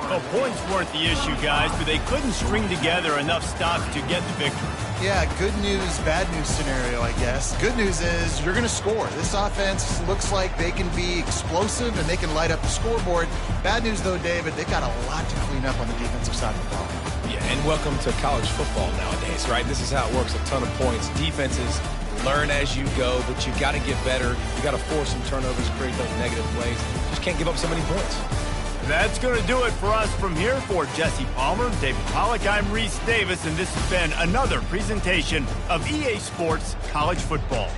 The points weren't the issue, guys, but they couldn't string together enough stops to get the victory. Yeah, good news, bad news scenario, I guess. Good news is you're going to score. This offense looks like they can be explosive and they can light up the scoreboard. Bad news, though, David, they've got a lot to clean up on the defensive side of the ball. Yeah, and welcome to college football nowadays, right? This is how it works, a ton of points. Defenses learn as you go, but you've got to get better. You've got to force some turnovers, create those negative plays. Just can't give up so many points. That's going to do it for us from here. For Jesse Palmer, David Pollack, I'm Reese Davis, and this has been another presentation of EA Sports College Football.